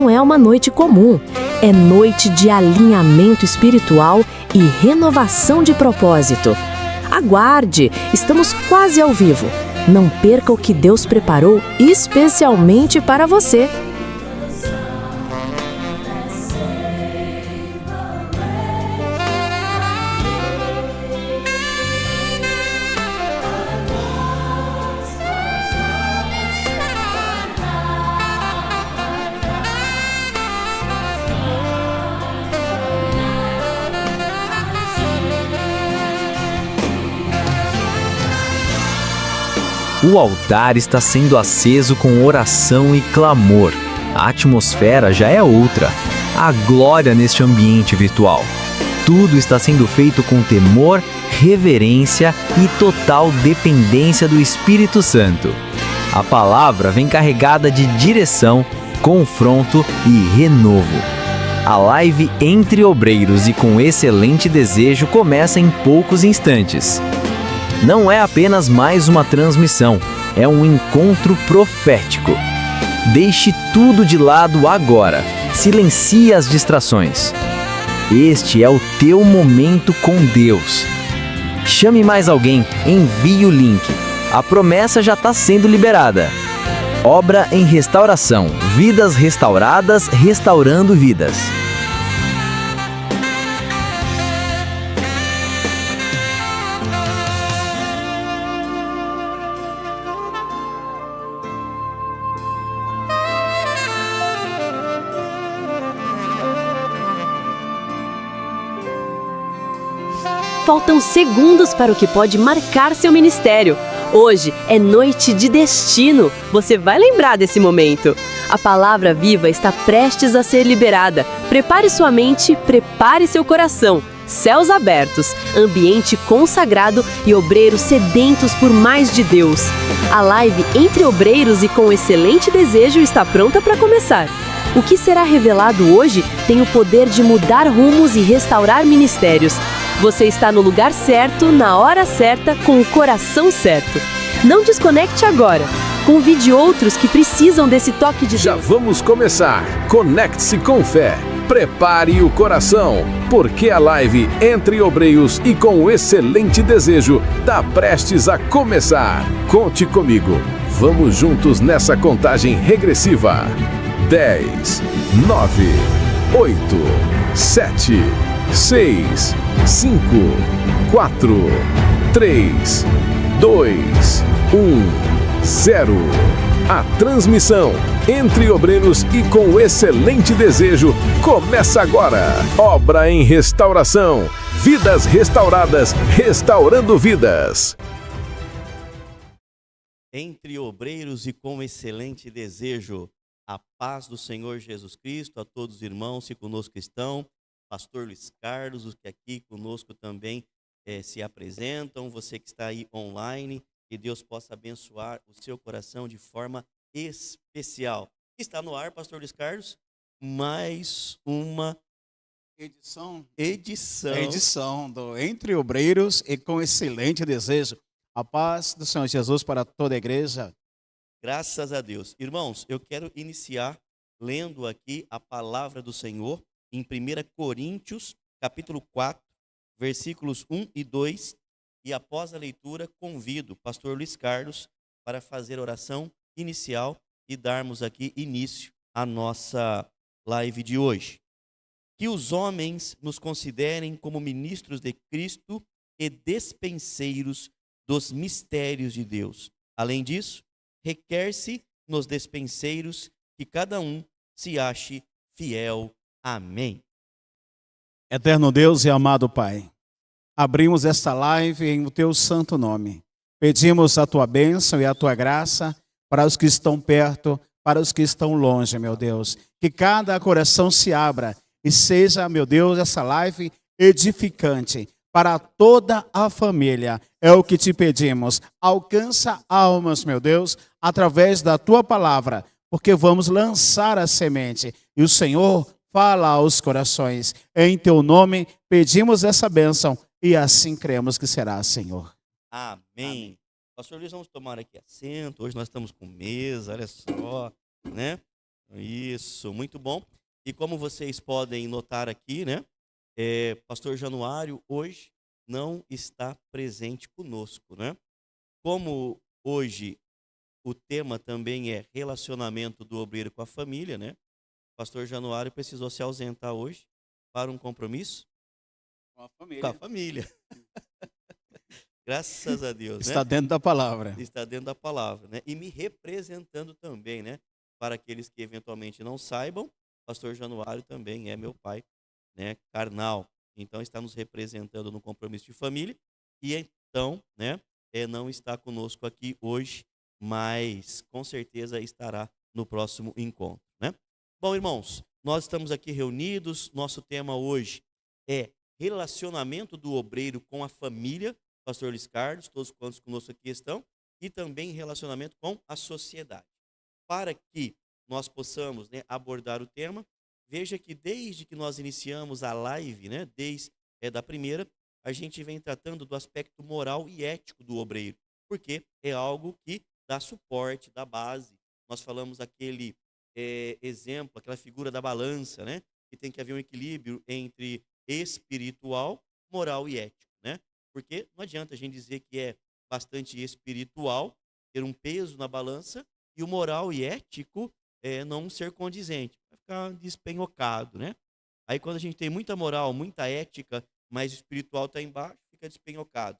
Não é uma noite comum, é noite de alinhamento espiritual e renovação de propósito. Aguarde, estamos quase ao vivo. Não perca o que Deus preparou especialmente para você. O altar está sendo aceso com oração e clamor. A atmosfera já é outra. Há glória neste ambiente virtual. Tudo está sendo feito com temor, reverência e total dependência do Espírito Santo. A palavra vem carregada de direção, confronto e renovo. A live Entre Obreiros e com Excelente Desejo começa em poucos instantes. Não é apenas mais uma transmissão, é um encontro profético. Deixe tudo de lado agora, silencie as distrações. Este é o teu momento com Deus. Chame mais alguém, envie o link. A promessa já está sendo liberada. Obra em restauração, vidas restauradas, restaurando vidas. Faltam segundos para o que pode marcar seu ministério. Hoje é noite de destino. Você vai lembrar desse momento. A palavra viva está prestes a ser liberada. Prepare sua mente, prepare seu coração. Céus abertos, ambiente consagrado e obreiros sedentos por mais de Deus. A live Entre Obreiros e com Excelente Desejo está pronta para começar. O que será revelado hoje tem o poder de mudar rumos e restaurar ministérios. Você está no lugar certo, na hora certa, com o coração certo. Não desconecte agora. Convide outros que precisam desse toque de Deus. Já vamos começar. Conecte-se com fé. Prepare o coração, porque a live Entre Obreiros e com Excelente Desejo está prestes a começar. Conte comigo. Vamos juntos nessa contagem regressiva. 10, 9, 8, 7, 6, 5, 4, 3, 2, 1, 0. A transmissão Entre Obreiros e com Excelente Desejo começa agora. Obra em restauração. Vidas restauradas, restaurando vidas. Entre Obreiros e com Excelente Desejo. A paz do Senhor Jesus Cristo a todos os irmãos que conosco estão. Pastor Luiz Carlos, os que aqui conosco também se apresentam. Você que está aí online, que Deus possa abençoar o seu coração de forma especial. Está no ar, Pastor Luiz Carlos, mais uma edição do Entre Obreiros e com Excelente Desejo. A paz do Senhor Jesus para toda a igreja. Graças a Deus. Irmãos, eu quero iniciar lendo aqui a palavra do Senhor em 1 Coríntios, capítulo 4, versículos 1 e 2. E após a leitura, convido o pastor Luiz Carlos para fazer a oração inicial e darmos aqui início à nossa live de hoje. Que os homens nos considerem como ministros de Cristo e despenseiros dos mistérios de Deus. Além disso, requer-se nos despenseiros que cada um se ache fiel. Amém. Eterno Deus e amado Pai, abrimos esta live em o teu santo nome. Pedimos a tua bênção e a tua graça para os que estão perto, para os que estão longe, meu Deus. Que cada coração se abra e seja, meu Deus, essa live edificante para toda a família. É o que te pedimos. Alcança almas, meu Deus, através da tua palavra, porque vamos lançar a semente. E o Senhor fala aos corações. Em teu nome pedimos essa bênção e assim cremos que será, Senhor. Amém. Amém. Pastor Luiz, vamos tomar aqui assento. Hoje nós estamos com mesa, olha só, né? Isso, muito bom. E como vocês podem notar aqui, né? Pastor Januário hoje não está presente conosco, né? Como hoje o tema também é relacionamento do obreiro com a família, né? Pastor Januário precisou se ausentar hoje para um compromisso Com a com a família. família. Graças a Deus, né? Está dentro da palavra. Está dentro da palavra, né? E me representando também, né? Para aqueles que eventualmente não saibam, Pastor Januário também é meu pai, né? Carnal. Então está nos representando no compromisso de família e então, né? Não está conosco aqui hoje, mas com certeza estará no próximo encontro, né? Bom, irmãos, nós estamos aqui reunidos. Nosso tema hoje é relacionamento do obreiro com a família. Pastor Luiz Carlos, todos quantos conosco aqui estão, e também relacionamento com a sociedade. Para que nós possamos, né, abordar o tema, veja que desde que nós iniciamos a live, né, desde da primeira, a gente vem tratando do aspecto moral e ético do obreiro, porque é algo que dá suporte, dá base. Nós falamos aquele exemplo, aquela figura da balança, né, que tem que haver um equilíbrio entre espiritual, moral e ético, né? Porque não adianta a gente dizer que é bastante espiritual, ter um peso na balança, e o moral e ético não ser condizente, vai ficar despenhocado, né? Aí quando a gente tem muita moral, muita ética, mas o espiritual está embaixo, fica despenhocado.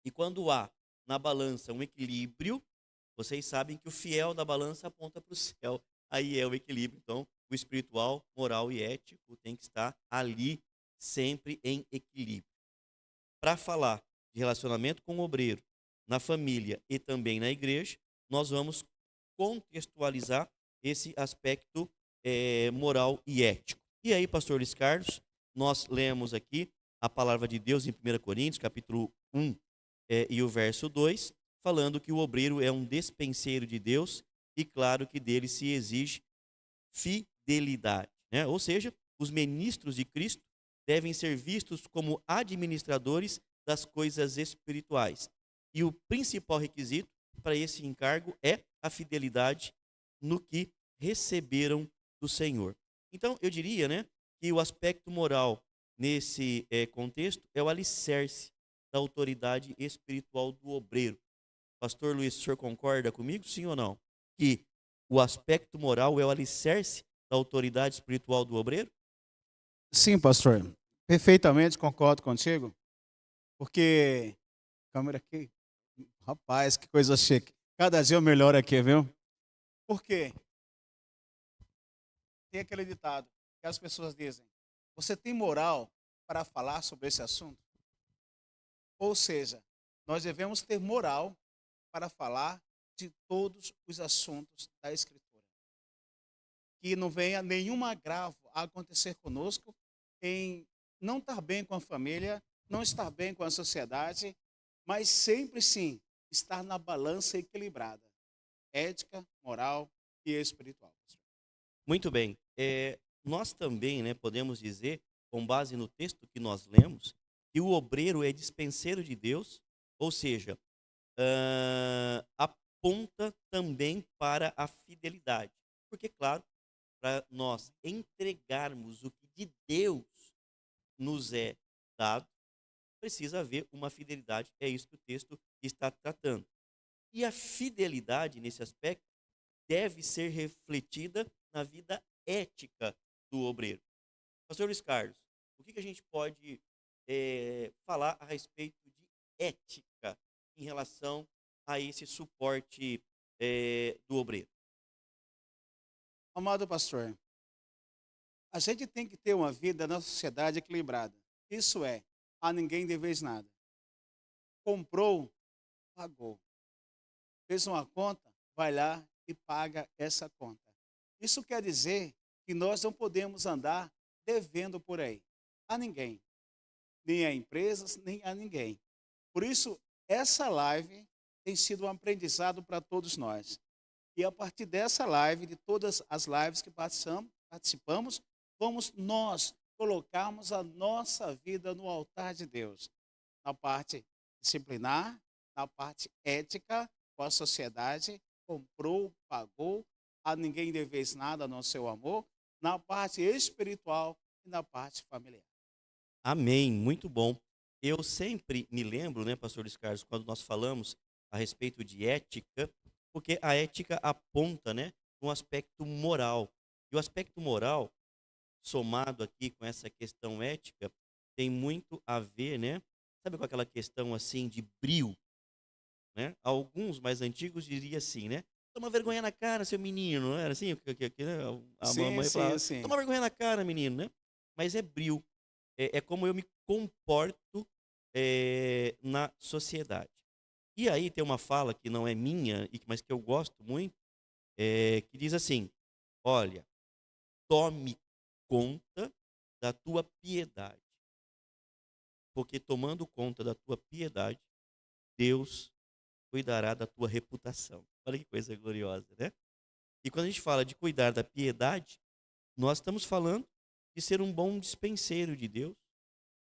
E quando há na balança um equilíbrio, vocês sabem que o fiel da balança aponta para o céu. Aí é o equilíbrio. Então, o espiritual, moral e ético tem que estar ali sempre em equilíbrio. Para falar de relacionamento com o obreiro, na família e também na igreja, nós vamos contextualizar esse aspecto moral e ético. E aí, pastor Luiz Carlos, nós lemos aqui a palavra de Deus em 1 Coríntios, capítulo 1 e o verso 2, falando que o obreiro é um despenseiro de Deus e claro que dele se exige fidelidade, né? Ou seja, os ministros de Cristo devem ser vistos como administradores das coisas espirituais. E o principal requisito para esse encargo é a fidelidade no que receberam do Senhor. Então, eu diria, né, que o aspecto moral nesse contexto é o alicerce da autoridade espiritual do obreiro. Pastor Luiz, o senhor concorda comigo, sim ou não? Que o aspecto moral é o alicerce da autoridade espiritual do obreiro? Sim, pastor. Perfeitamente concordo contigo. Porque, câmera aqui, rapaz, que coisa chique. Cada dia eu melhoro aqui, viu? Por quê? Tem aquele ditado que as pessoas dizem: você tem moral para falar sobre esse assunto? Ou seja, nós devemos ter moral para falar de todos os assuntos da Escritura. Que não venha nenhum agravo a acontecer conosco em não estar bem com a família, não estar bem com a sociedade, mas sempre sim estar na balança equilibrada, ética, moral e espiritual. Muito bem. Nós também, né, podemos dizer, com base no texto que nós lemos, que o obreiro é dispenseiro de Deus, ou seja, aponta também para a fidelidade. Porque, claro, para nós entregarmos o que de Deus nos é dado, precisa haver uma fidelidade. É isso que o texto está tratando. E a fidelidade, nesse aspecto, deve ser refletida na vida ética do obreiro. Pastor Luiz Carlos, o que a gente pode falar a respeito de ética em relação a esse suporte do obreiro? Amado pastor, a gente tem que ter uma vida na sociedade equilibrada. Isso é, a ninguém deveis nada. Comprou, pagou. Fez uma conta, vai lá e paga essa conta. Isso quer dizer que nós não podemos andar devendo por aí a ninguém, nem a empresas, nem a ninguém. Por isso, essa live tem sido um aprendizado para todos nós. E a partir dessa live, de todas as lives que participamos, vamos nós colocarmos a nossa vida no altar de Deus, na parte disciplinar, na parte ética, com a sociedade, comprou, pagou, a ninguém deveis nada no seu amor, na parte espiritual e na parte familiar. Amém, muito bom. Eu sempre me lembro, né, pastor Luiz Carlos, quando nós falamos a respeito de ética, porque a ética aponta, né, um aspecto moral. E o aspecto moral, somado aqui com essa questão ética, tem muito a ver, né, sabe, com aquela questão assim de brio, né? Alguns mais antigos diriam assim, né? Toma vergonha na cara, seu menino, não era assim? Né? A Sim, mamãe sim, falava, sim. toma vergonha na cara, menino, né? Mas é brio, é como eu me comporto na sociedade. E aí tem uma fala que não é minha, mas que eu gosto muito, que diz assim: olha, tome conta da tua piedade, porque tomando conta da tua piedade, Deus cuidará da tua reputação. Olha que coisa gloriosa, né? E quando a gente fala de cuidar da piedade, nós estamos falando de ser um bom dispenseiro de Deus,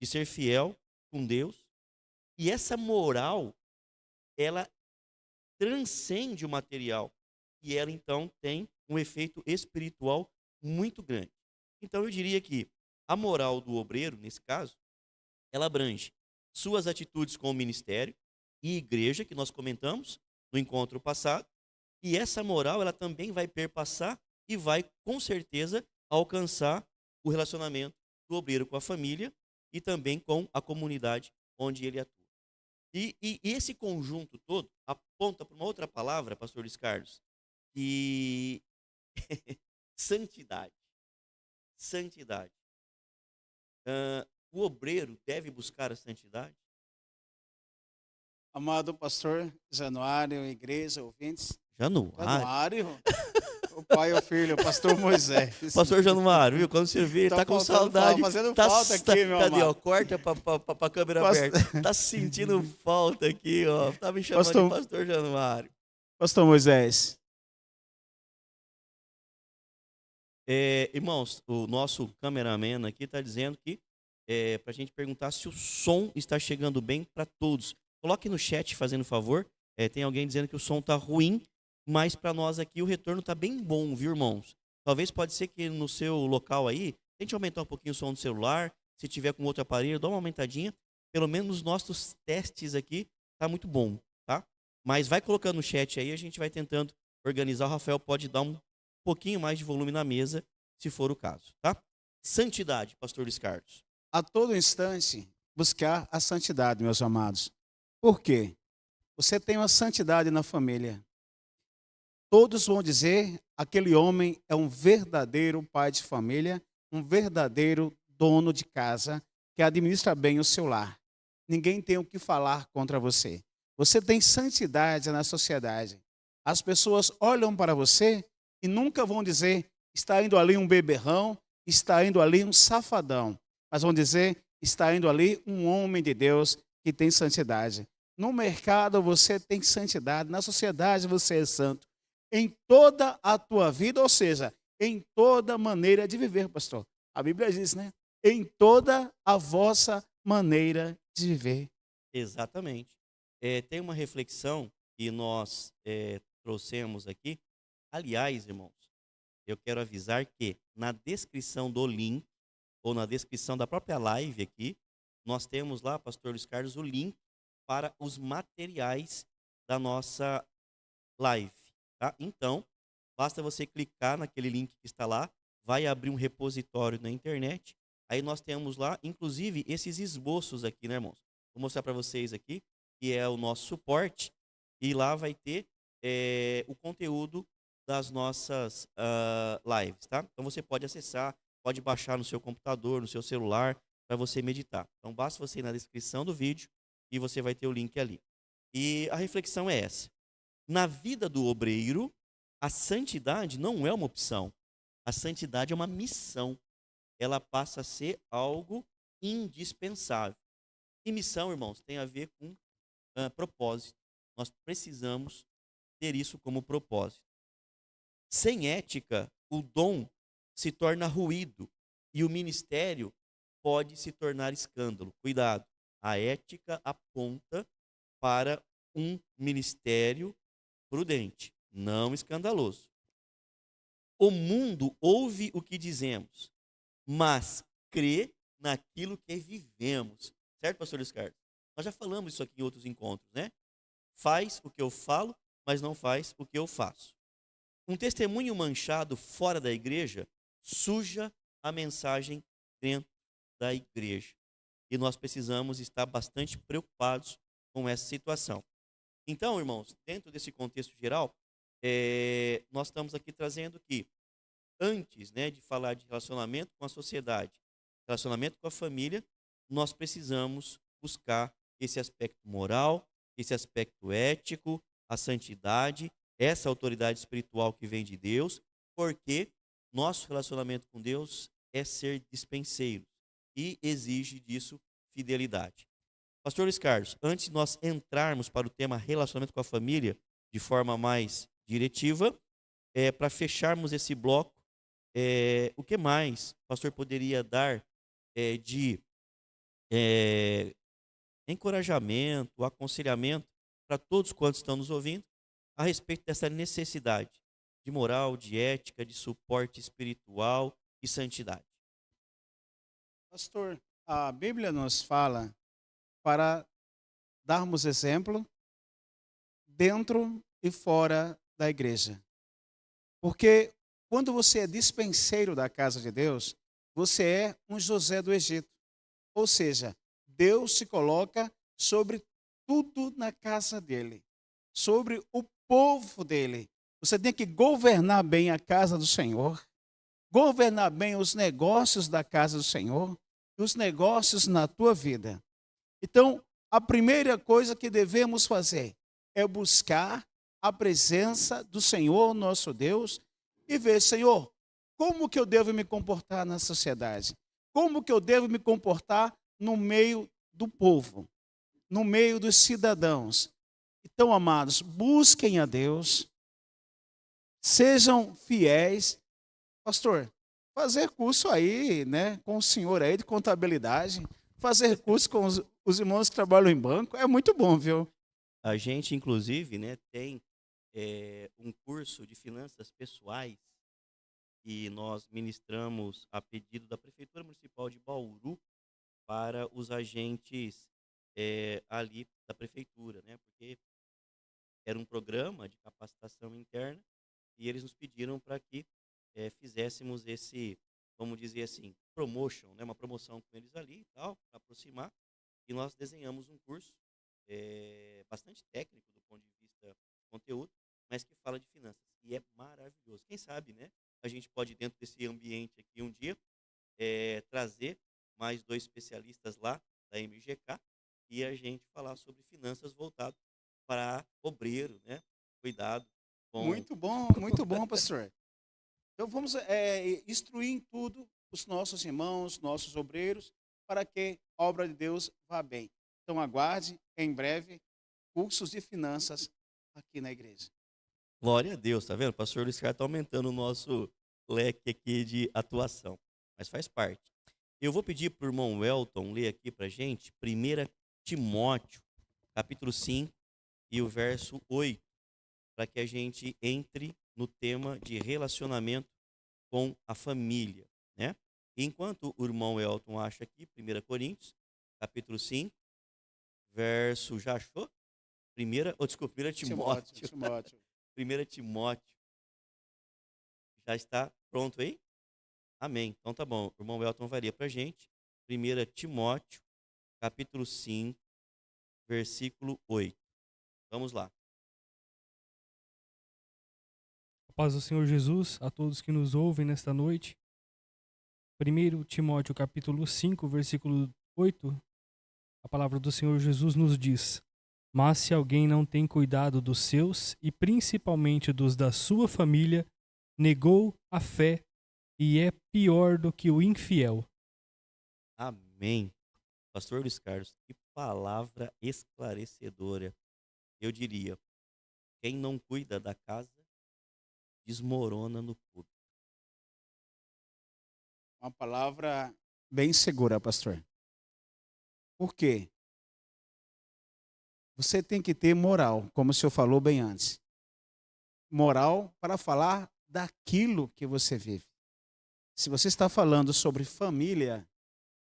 de ser fiel com Deus. E essa moral, ela transcende o material. E ela, então, tem um efeito espiritual muito grande. Então, eu diria que a moral do obreiro, nesse caso, ela abrange suas atitudes com o ministério e igreja, que nós comentamos no encontro passado. E essa moral, ela também vai perpassar e vai, com certeza, alcançar o relacionamento do obreiro com a família e também com a comunidade onde ele atua. E esse conjunto todo aponta para uma outra palavra, pastor Luiz Carlos, que santidade. Santidade. O obreiro deve buscar a santidade? Amado pastor Januário, igreja, ouvintes. Januário. Januário, o pai e o filho, o pastor Moisés. Pastor Januário, viu? Quando você vê, ele tá com saudade. Fazendo falta aqui, meu cadê, amado. ó? Corta pra câmera aberta. Tá sentindo falta aqui, ó. Tá me chamando de pastor Januário. Pastor Moisés. Irmãos, o nosso cameraman aqui está dizendo que para a gente perguntar se o som está chegando bem para todos. Coloque no chat, fazendo favor. Tem alguém dizendo que o som está ruim, mas para nós aqui o retorno está bem bom, viu, irmãos? Talvez pode ser que no seu local aí, tente aumentar um pouquinho o som do celular. Se tiver com outro aparelho, dá uma aumentadinha. Pelo menos nos nossos testes aqui, tá muito bom, tá? Mas vai colocando no chat aí, a gente vai tentando organizar. O Rafael pode dar um pouquinho mais de volume na mesa, se for o caso, tá? Santidade, pastor Luiz Carlos. A todo instante, buscar a santidade, meus amados. Por quê? Você tem uma santidade na família. Todos vão dizer, aquele homem é um verdadeiro pai de família, um verdadeiro dono de casa, que administra bem o seu lar. Ninguém tem o que falar contra você. Você tem santidade na sociedade. As pessoas olham para você e nunca vão dizer, está indo ali um beberrão, está indo ali um safadão. Mas vão dizer, está indo ali um homem de Deus que tem santidade. No mercado você tem santidade, na sociedade você é santo. Em toda a tua vida, ou seja, em toda maneira de viver, pastor. A Bíblia diz, né? Em toda a vossa maneira de viver. Exatamente. Tem uma reflexão que nós trouxemos aqui. Aliás, irmãos, eu quero avisar que na descrição do link, ou na descrição da própria live aqui, nós temos lá, pastor Luiz Carlos, o link para os materiais da nossa live. Tá? Então, basta você clicar naquele link que está lá, vai abrir um repositório na internet, aí nós temos lá, inclusive, esses esboços aqui, né, irmãos? Vou mostrar para vocês aqui, que é o nosso suporte, e lá vai ter o conteúdo das nossas lives, tá? Então você pode acessar, pode baixar no seu computador, no seu celular, para você meditar. Então basta você ir na descrição do vídeo e você vai ter o link ali. E a reflexão é essa. Na vida do obreiro, a santidade não é uma opção. A santidade é uma missão. Ela passa a ser algo indispensável. E missão, irmãos, tem a ver com propósito. Nós precisamos ter isso como propósito. Sem ética, o dom se torna ruído e o ministério pode se tornar escândalo. Cuidado, a ética aponta para um ministério prudente, não escandaloso. O mundo ouve o que dizemos, mas crê naquilo que vivemos. Certo, pastor Luiz Carlos? Nós já falamos isso aqui em outros encontros, né? Faz o que eu falo, mas não faz o que eu faço. Um testemunho manchado fora da igreja suja a mensagem dentro da igreja. E nós precisamos estar bastante preocupados com essa situação. Então, irmãos, dentro desse contexto geral, nós estamos aqui trazendo que, antes, né, de falar de relacionamento com a sociedade, relacionamento com a família, nós precisamos buscar esse aspecto moral, esse aspecto ético, a santidade, essa autoridade espiritual que vem de Deus, porque nosso relacionamento com Deus é ser dispenseiro e exige disso fidelidade. Pastor Luiz Carlos, antes de nós entrarmos para o tema relacionamento com a família de forma mais diretiva, para fecharmos esse bloco, o que mais o pastor poderia dar de encorajamento, aconselhamento para todos quantos estão nos ouvindo a respeito dessa necessidade de moral, de ética, de suporte espiritual e santidade? Pastor, a Bíblia nos fala para darmos exemplo dentro e fora da igreja. Porque quando você é dispenseiro da casa de Deus, você é um José do Egito. Ou seja, Deus se coloca sobre tudo na casa dele, sobre o povo dele. Você tem que governar bem a casa do Senhor, governar bem os negócios da casa do Senhor e os negócios na tua vida. Então, a primeira coisa que devemos fazer é buscar a presença do Senhor, nosso Deus, e ver, Senhor, como que eu devo me comportar na sociedade? Como que eu devo me comportar no meio do povo, no meio dos cidadãos? Então, amados, busquem a Deus, sejam fiéis. Pastor, fazer curso aí, né, com o senhor aí de contabilidade, fazer curso com os irmãos que trabalham em banco, é muito bom, viu? A gente, inclusive, né, tem um curso de finanças pessoais que nós ministramos a pedido da Prefeitura Municipal de Bauru para os agentes ali da Prefeitura, né, porque era um programa de capacitação interna e eles nos pediram para que fizéssemos esse, vamos dizer assim, promotion, né, uma promoção com eles ali e tal, para aproximar. E nós desenhamos um curso bastante técnico do ponto de vista do conteúdo, mas que fala de finanças. E é maravilhoso. Quem sabe, né? A gente pode, dentro desse ambiente aqui, um dia, trazer mais 2 especialistas lá da MGK e a gente falar sobre finanças voltado para obreiro, né? Cuidado com... Muito bom, pastor. Então vamos instruir em tudo os nossos irmãos, nossos obreiros, para que a obra de Deus vá bem. Então aguarde, em breve, cursos de finanças aqui na igreja. Glória a Deus, tá vendo? O pastor Luiz Carlos está aumentando o nosso leque aqui de atuação, mas faz parte. Eu vou pedir para o irmão Welton ler aqui para a gente 1 Timóteo, capítulo 5 e o verso 8, para que a gente entre no tema de relacionamento com a família, né? Enquanto o irmão Welton acha aqui, 1 Coríntios, capítulo 5, verso, já achou? 1 Timóteo. 1 Timóteo. Já está pronto aí? Amém. Então tá bom. O irmão Welton vai ler para a gente. 1 Timóteo, capítulo 5, versículo 8. Vamos lá. A paz do Senhor Jesus a todos que nos ouvem nesta noite. 1 Timóteo, capítulo 5, versículo 8. A palavra do Senhor Jesus nos diz: mas se alguém não tem cuidado dos seus, e principalmente dos da sua família, negou a fé e é pior do que o infiel. Amém. Pastor Luiz Carlos, que palavra esclarecedora. Eu diria, quem não cuida da casa, desmorona no público. Uma palavra bem segura, pastor. Por quê? Você tem que ter moral, como o senhor falou bem antes. Moral para falar daquilo que você vive. Se você está falando sobre família,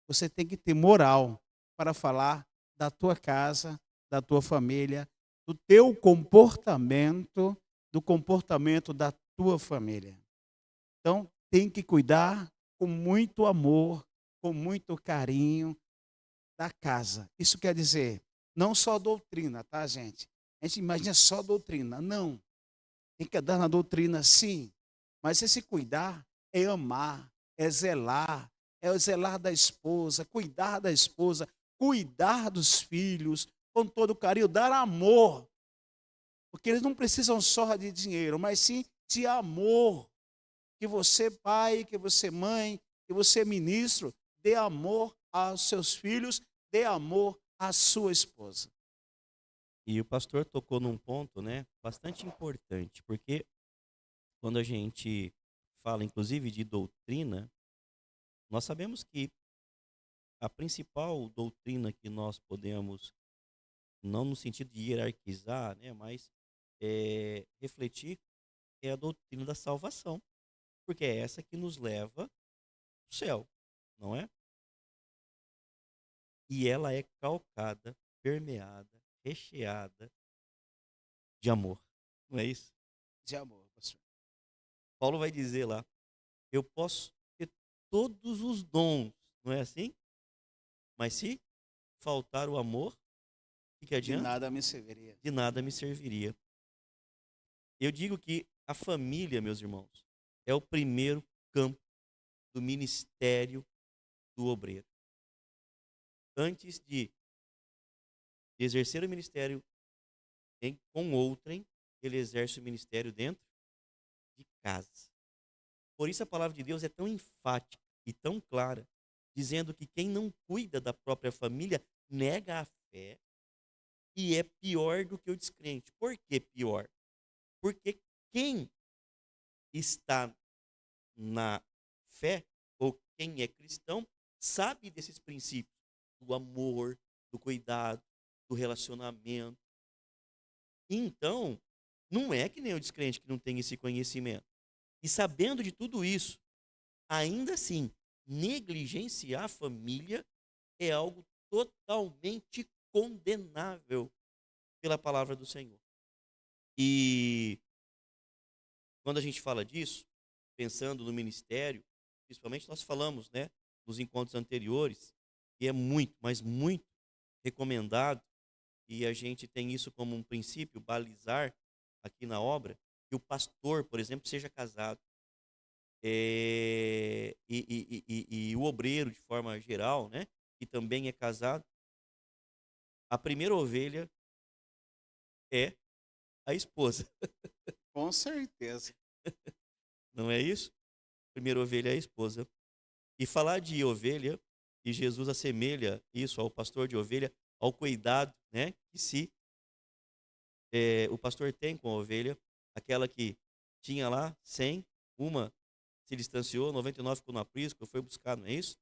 você tem que ter moral para falar da tua casa, da tua família, do teu comportamento, do comportamento da tua família. Então, tem que cuidar com muito amor, com muito carinho da casa. Isso quer dizer, não só doutrina, tá, gente? A gente imagina só doutrina. Não. Tem que andar na doutrina, sim. Mas esse cuidar é amar, é zelar da esposa, cuidar da esposa, cuidar dos filhos, com todo carinho, dar amor. Porque eles não precisam só de dinheiro, mas sim de amor. Que você, pai, que você, mãe, que você, ministro, dê amor aos seus filhos, dê amor à sua esposa. E o pastor tocou num ponto, né, bastante importante, porque quando a gente fala, inclusive, de doutrina, nós sabemos que a principal doutrina que nós podemos, não no sentido de hierarquizar, né, mas refletir, é a doutrina da salvação, porque é essa que nos leva ao céu, não é? E ela é calcada, permeada, recheada de amor, não é isso? De amor, pastor. Paulo vai dizer lá, eu posso ter todos os dons, não é assim? Mas se faltar o amor, o que adianta? De nada me serviria. De nada me serviria. Eu digo que a família, meus irmãos, é o primeiro campo do ministério do obreiro. Antes de exercer o ministério com outrem, ele exerce o ministério dentro de casa. Por isso a palavra de Deus é tão enfática e tão clara, dizendo que quem não cuida da própria família nega a fé e é pior do que o descrente. Por que pior? Porque quem está na fé, ou quem é cristão, sabe desses princípios, do amor, do cuidado, do relacionamento. Então, não é que nem o descrente que não tem esse conhecimento. E sabendo de tudo isso, ainda assim, negligenciar a família é algo totalmente condenável pela palavra do Senhor. E quando a gente fala disso, pensando no ministério, principalmente nós falamos, né, nos encontros anteriores, que é muito, mas muito recomendado, e a gente tem isso como um princípio, balizar aqui na obra, que o pastor, por exemplo, seja casado. E o obreiro, de forma geral, né, que também é casado, a primeira ovelha é a esposa. Com certeza. Não é isso? A primeira ovelha é a esposa. E falar de ovelha, e Jesus assemelha isso ao pastor de ovelha, ao cuidado, né, que o pastor tem com a ovelha, aquela que tinha lá 100, uma se distanciou, 99 ficou no aprisco, foi buscar, não é isso?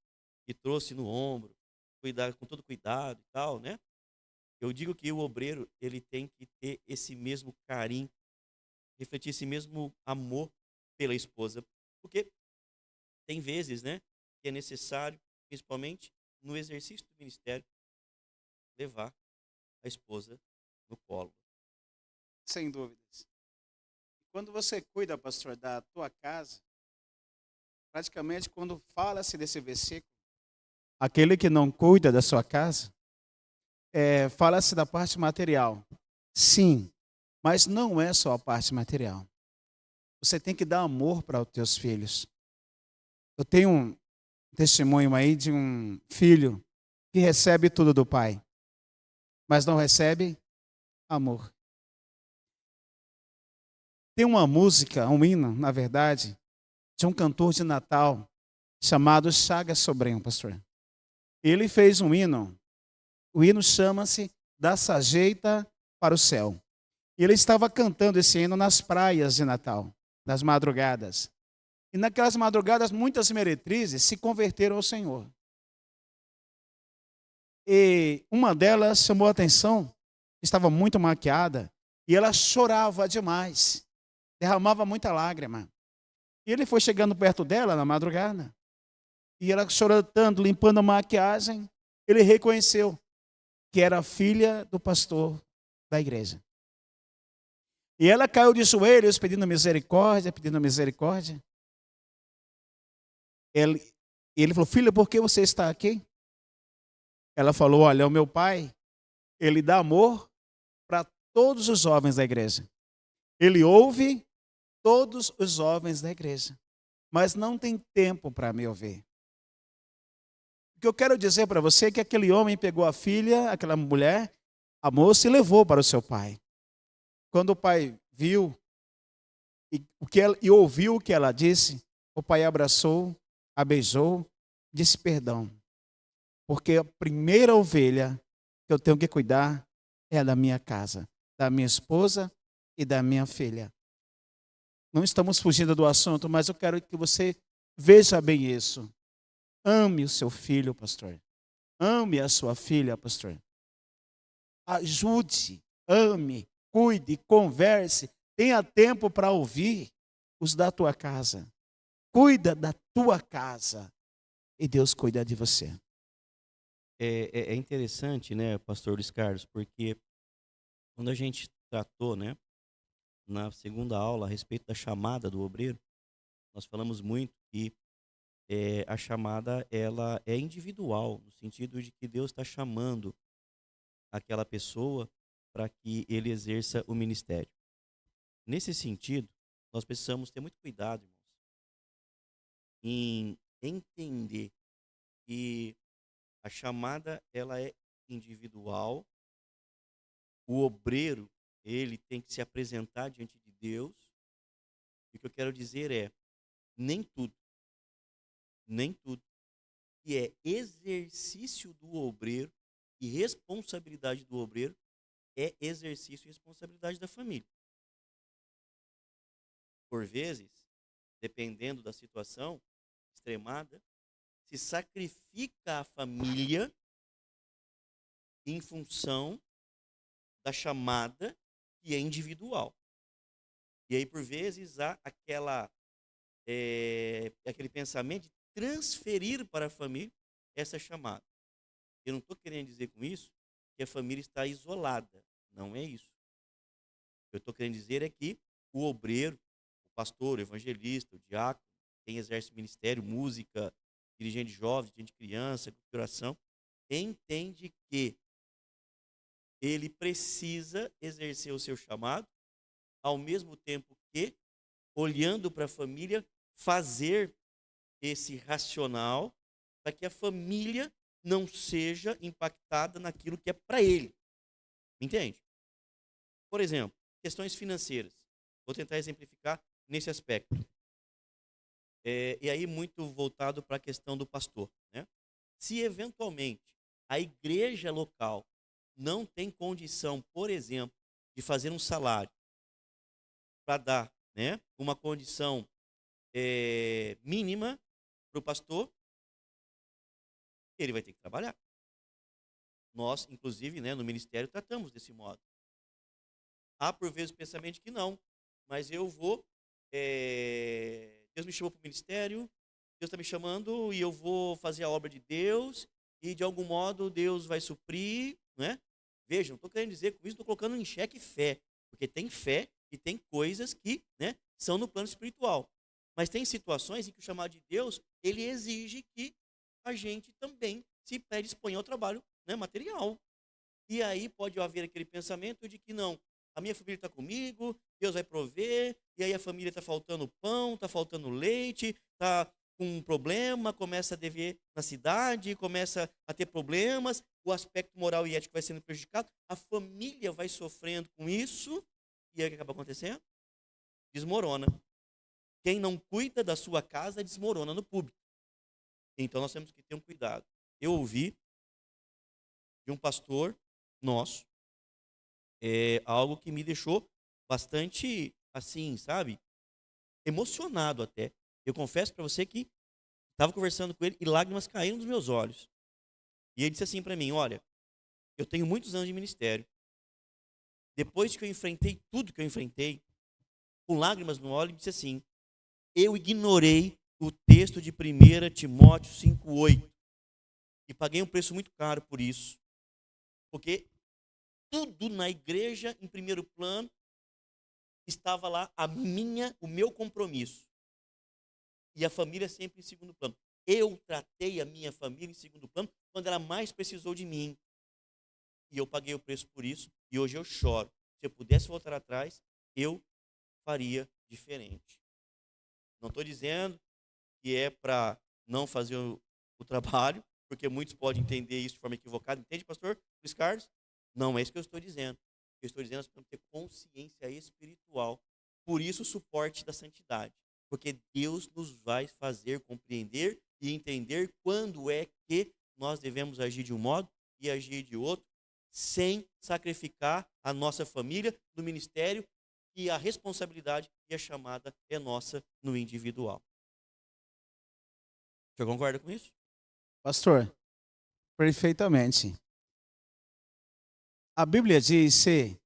E trouxe no ombro, cuidar com todo cuidado e tal, né? Eu digo que o obreiro, ele tem que ter esse mesmo carinho, refletir esse mesmo amor pela esposa, porque tem vezes, né, que é necessário, principalmente no exercício do ministério, levar a esposa no colo. Sem dúvidas. Quando você cuida, pastor, da tua casa, praticamente quando fala-se desse versículo, aquele que não cuida da sua casa, fala-se da parte material. Sim, mas não é só a parte material. Você tem que dar amor para os teus filhos. Eu tenho um testemunho aí de um filho que recebe tudo do pai, mas não recebe amor. Tem uma música, um hino, na verdade, de um cantor de Natal chamado Chagas Sobrinho, pastor. Ele fez um hino. O hino chama-se Da Sajeita para o Céu. Ele estava cantando esse hino nas praias de Natal, nas madrugadas. E naquelas madrugadas, muitas meretrizes se converteram ao Senhor. E uma delas chamou a atenção, estava muito maquiada, e ela chorava demais, derramava muita lágrima. E ele foi chegando perto dela na madrugada. E ela chorando, limpando a maquiagem. Ele reconheceu que era a filha do pastor da igreja. E ela caiu de joelhos pedindo misericórdia, pedindo misericórdia. Ele falou, filha, por que você está aqui? Ela falou, olha, o meu pai, ele dá amor para todos os jovens da igreja. Ele ouve todos os jovens da igreja, mas não tem tempo para me ouvir. O que eu quero dizer para você é que aquele homem pegou a filha, aquela mulher, a moça, e levou para o seu pai. Quando o pai viu e ouviu o que ela disse, o pai abraçou, a beijou, disse perdão. Porque a primeira ovelha que eu tenho que cuidar é a da minha casa, da minha esposa e da minha filha. Não estamos fugindo do assunto, mas eu quero que você veja bem isso. Ame o seu filho, pastor. Ame a sua filha, pastor. Ajude, ame, cuide, converse. Tenha tempo para ouvir os da tua casa. Cuida da tua casa e Deus cuida de você. É interessante, né, pastor Luiz Carlos, porque quando a gente tratou, né, na segunda aula a respeito da chamada do obreiro, nós falamos muito que a chamada ela é individual, no sentido de que Deus está chamando aquela pessoa para que ele exerça o ministério. Nesse sentido, nós precisamos ter muito cuidado, irmãos, em entender que a chamada ela é individual. O obreiro, ele tem que se apresentar diante de Deus. E o que eu quero dizer é, nem tudo que é exercício do obreiro e responsabilidade do obreiro é exercício e responsabilidade da família. Por vezes, dependendo da situação extremada, se sacrifica a família em função da chamada que é individual. E aí, por vezes, há aquele pensamento de transferir para a família essa chamada. Eu não estou querendo dizer com isso que a família está isolada. Não é isso. O que eu estou querendo dizer é que o obreiro, o pastor, o evangelista, o diácono, quem exerce ministério, música, dirigente de jovens, dirigente de criança, oração, entende que ele precisa exercer o seu chamado, ao mesmo tempo que, olhando para a família, fazer esse racional para que a família não seja impactada naquilo que é para ele. Entende? Por exemplo, questões financeiras. Vou tentar exemplificar nesse aspecto. E aí muito voltado para a questão do pastor, né? Se eventualmente a igreja local não tem condição, por exemplo, de fazer um salário para dar, né, uma condição mínima para o pastor, ele vai ter que trabalhar. Nós, inclusive, né, no ministério, tratamos desse modo. Há, por vezes, o pensamento de que não, mas eu vou... Deus me chamou para o ministério, Deus está me chamando e eu vou fazer a obra de Deus e, de algum modo, Deus vai suprir, né? Veja, não estou querendo dizer com isso, estou colocando em xeque fé, porque tem fé e tem coisas que, né, são no plano espiritual. Mas tem situações em que o chamado de Deus, ele exige que a gente também se predisponha ao trabalho, né, material. E aí pode haver aquele pensamento de que não, a minha família está comigo, Deus vai prover, e aí a família está faltando pão, está faltando leite, está com um problema, começa a dever na cidade, começa a ter problemas, o aspecto moral e ético vai sendo prejudicado, a família vai sofrendo com isso, e aí o que acaba acontecendo? Desmorona. Quem não cuida da sua casa desmorona no público. Então nós temos que ter um cuidado. Eu ouvi de um pastor nosso algo que me deixou bastante, assim, sabe, emocionado até. Eu confesso para você que estava conversando com ele e lágrimas caíram dos meus olhos. E ele disse assim para mim, olha, eu tenho muitos anos de ministério. Depois que eu enfrentei tudo que eu enfrentei, com lágrimas no olho, ele disse assim, eu ignorei o texto de 1 Timóteo 5,8 e paguei um preço muito caro por isso, porque tudo na igreja, em primeiro plano, estava lá o meu compromisso. E a família sempre em segundo plano. Eu tratei a minha família em segundo plano quando ela mais precisou de mim. E eu paguei o preço por isso. E hoje eu choro. Se eu pudesse voltar atrás, eu faria diferente. Não estou dizendo que é para não fazer o trabalho, porque muitos podem entender isso de forma equivocada. Entende, pastor Luiz Carlos? Não é isso que eu estou dizendo. Eu estou dizendo que nós temos que ter consciência espiritual. Por isso o suporte da santidade. Porque Deus nos vai fazer compreender e entender quando é que nós devemos agir de um modo e agir de outro, sem sacrificar a nossa família no ministério, e a responsabilidade e a chamada é nossa no individual. O senhor concorda com isso? Pastor, perfeitamente. A Bíblia diz: se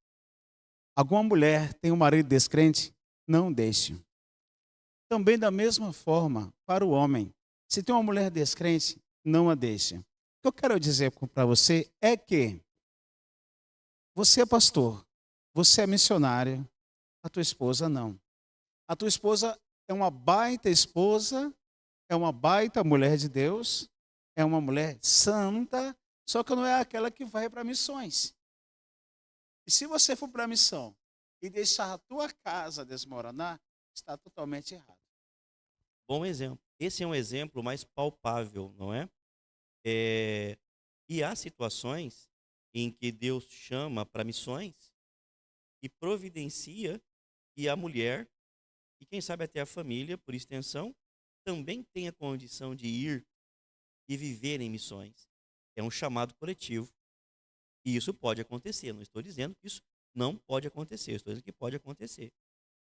alguma mulher tem um marido descrente, não deixe. Também da mesma forma, para o homem, se tem uma mulher descrente, não a deixe. O que eu quero dizer para você é que você é pastor, você é missionário, a tua esposa não. A tua esposa é uma baita esposa, é uma baita mulher de Deus, é uma mulher santa, só que não é aquela que vai para missões. E se você for para a missão e deixar a tua casa desmoronar, está totalmente errado. Bom exemplo. Esse é um exemplo mais palpável, não é? E há situações em que Deus chama para missões e providencia, e a mulher, e quem sabe até a família, por extensão, também tem a condição de ir e viver em missões. É um chamado coletivo. E isso pode acontecer. Não estou dizendo que isso não pode acontecer. Estou dizendo que pode acontecer.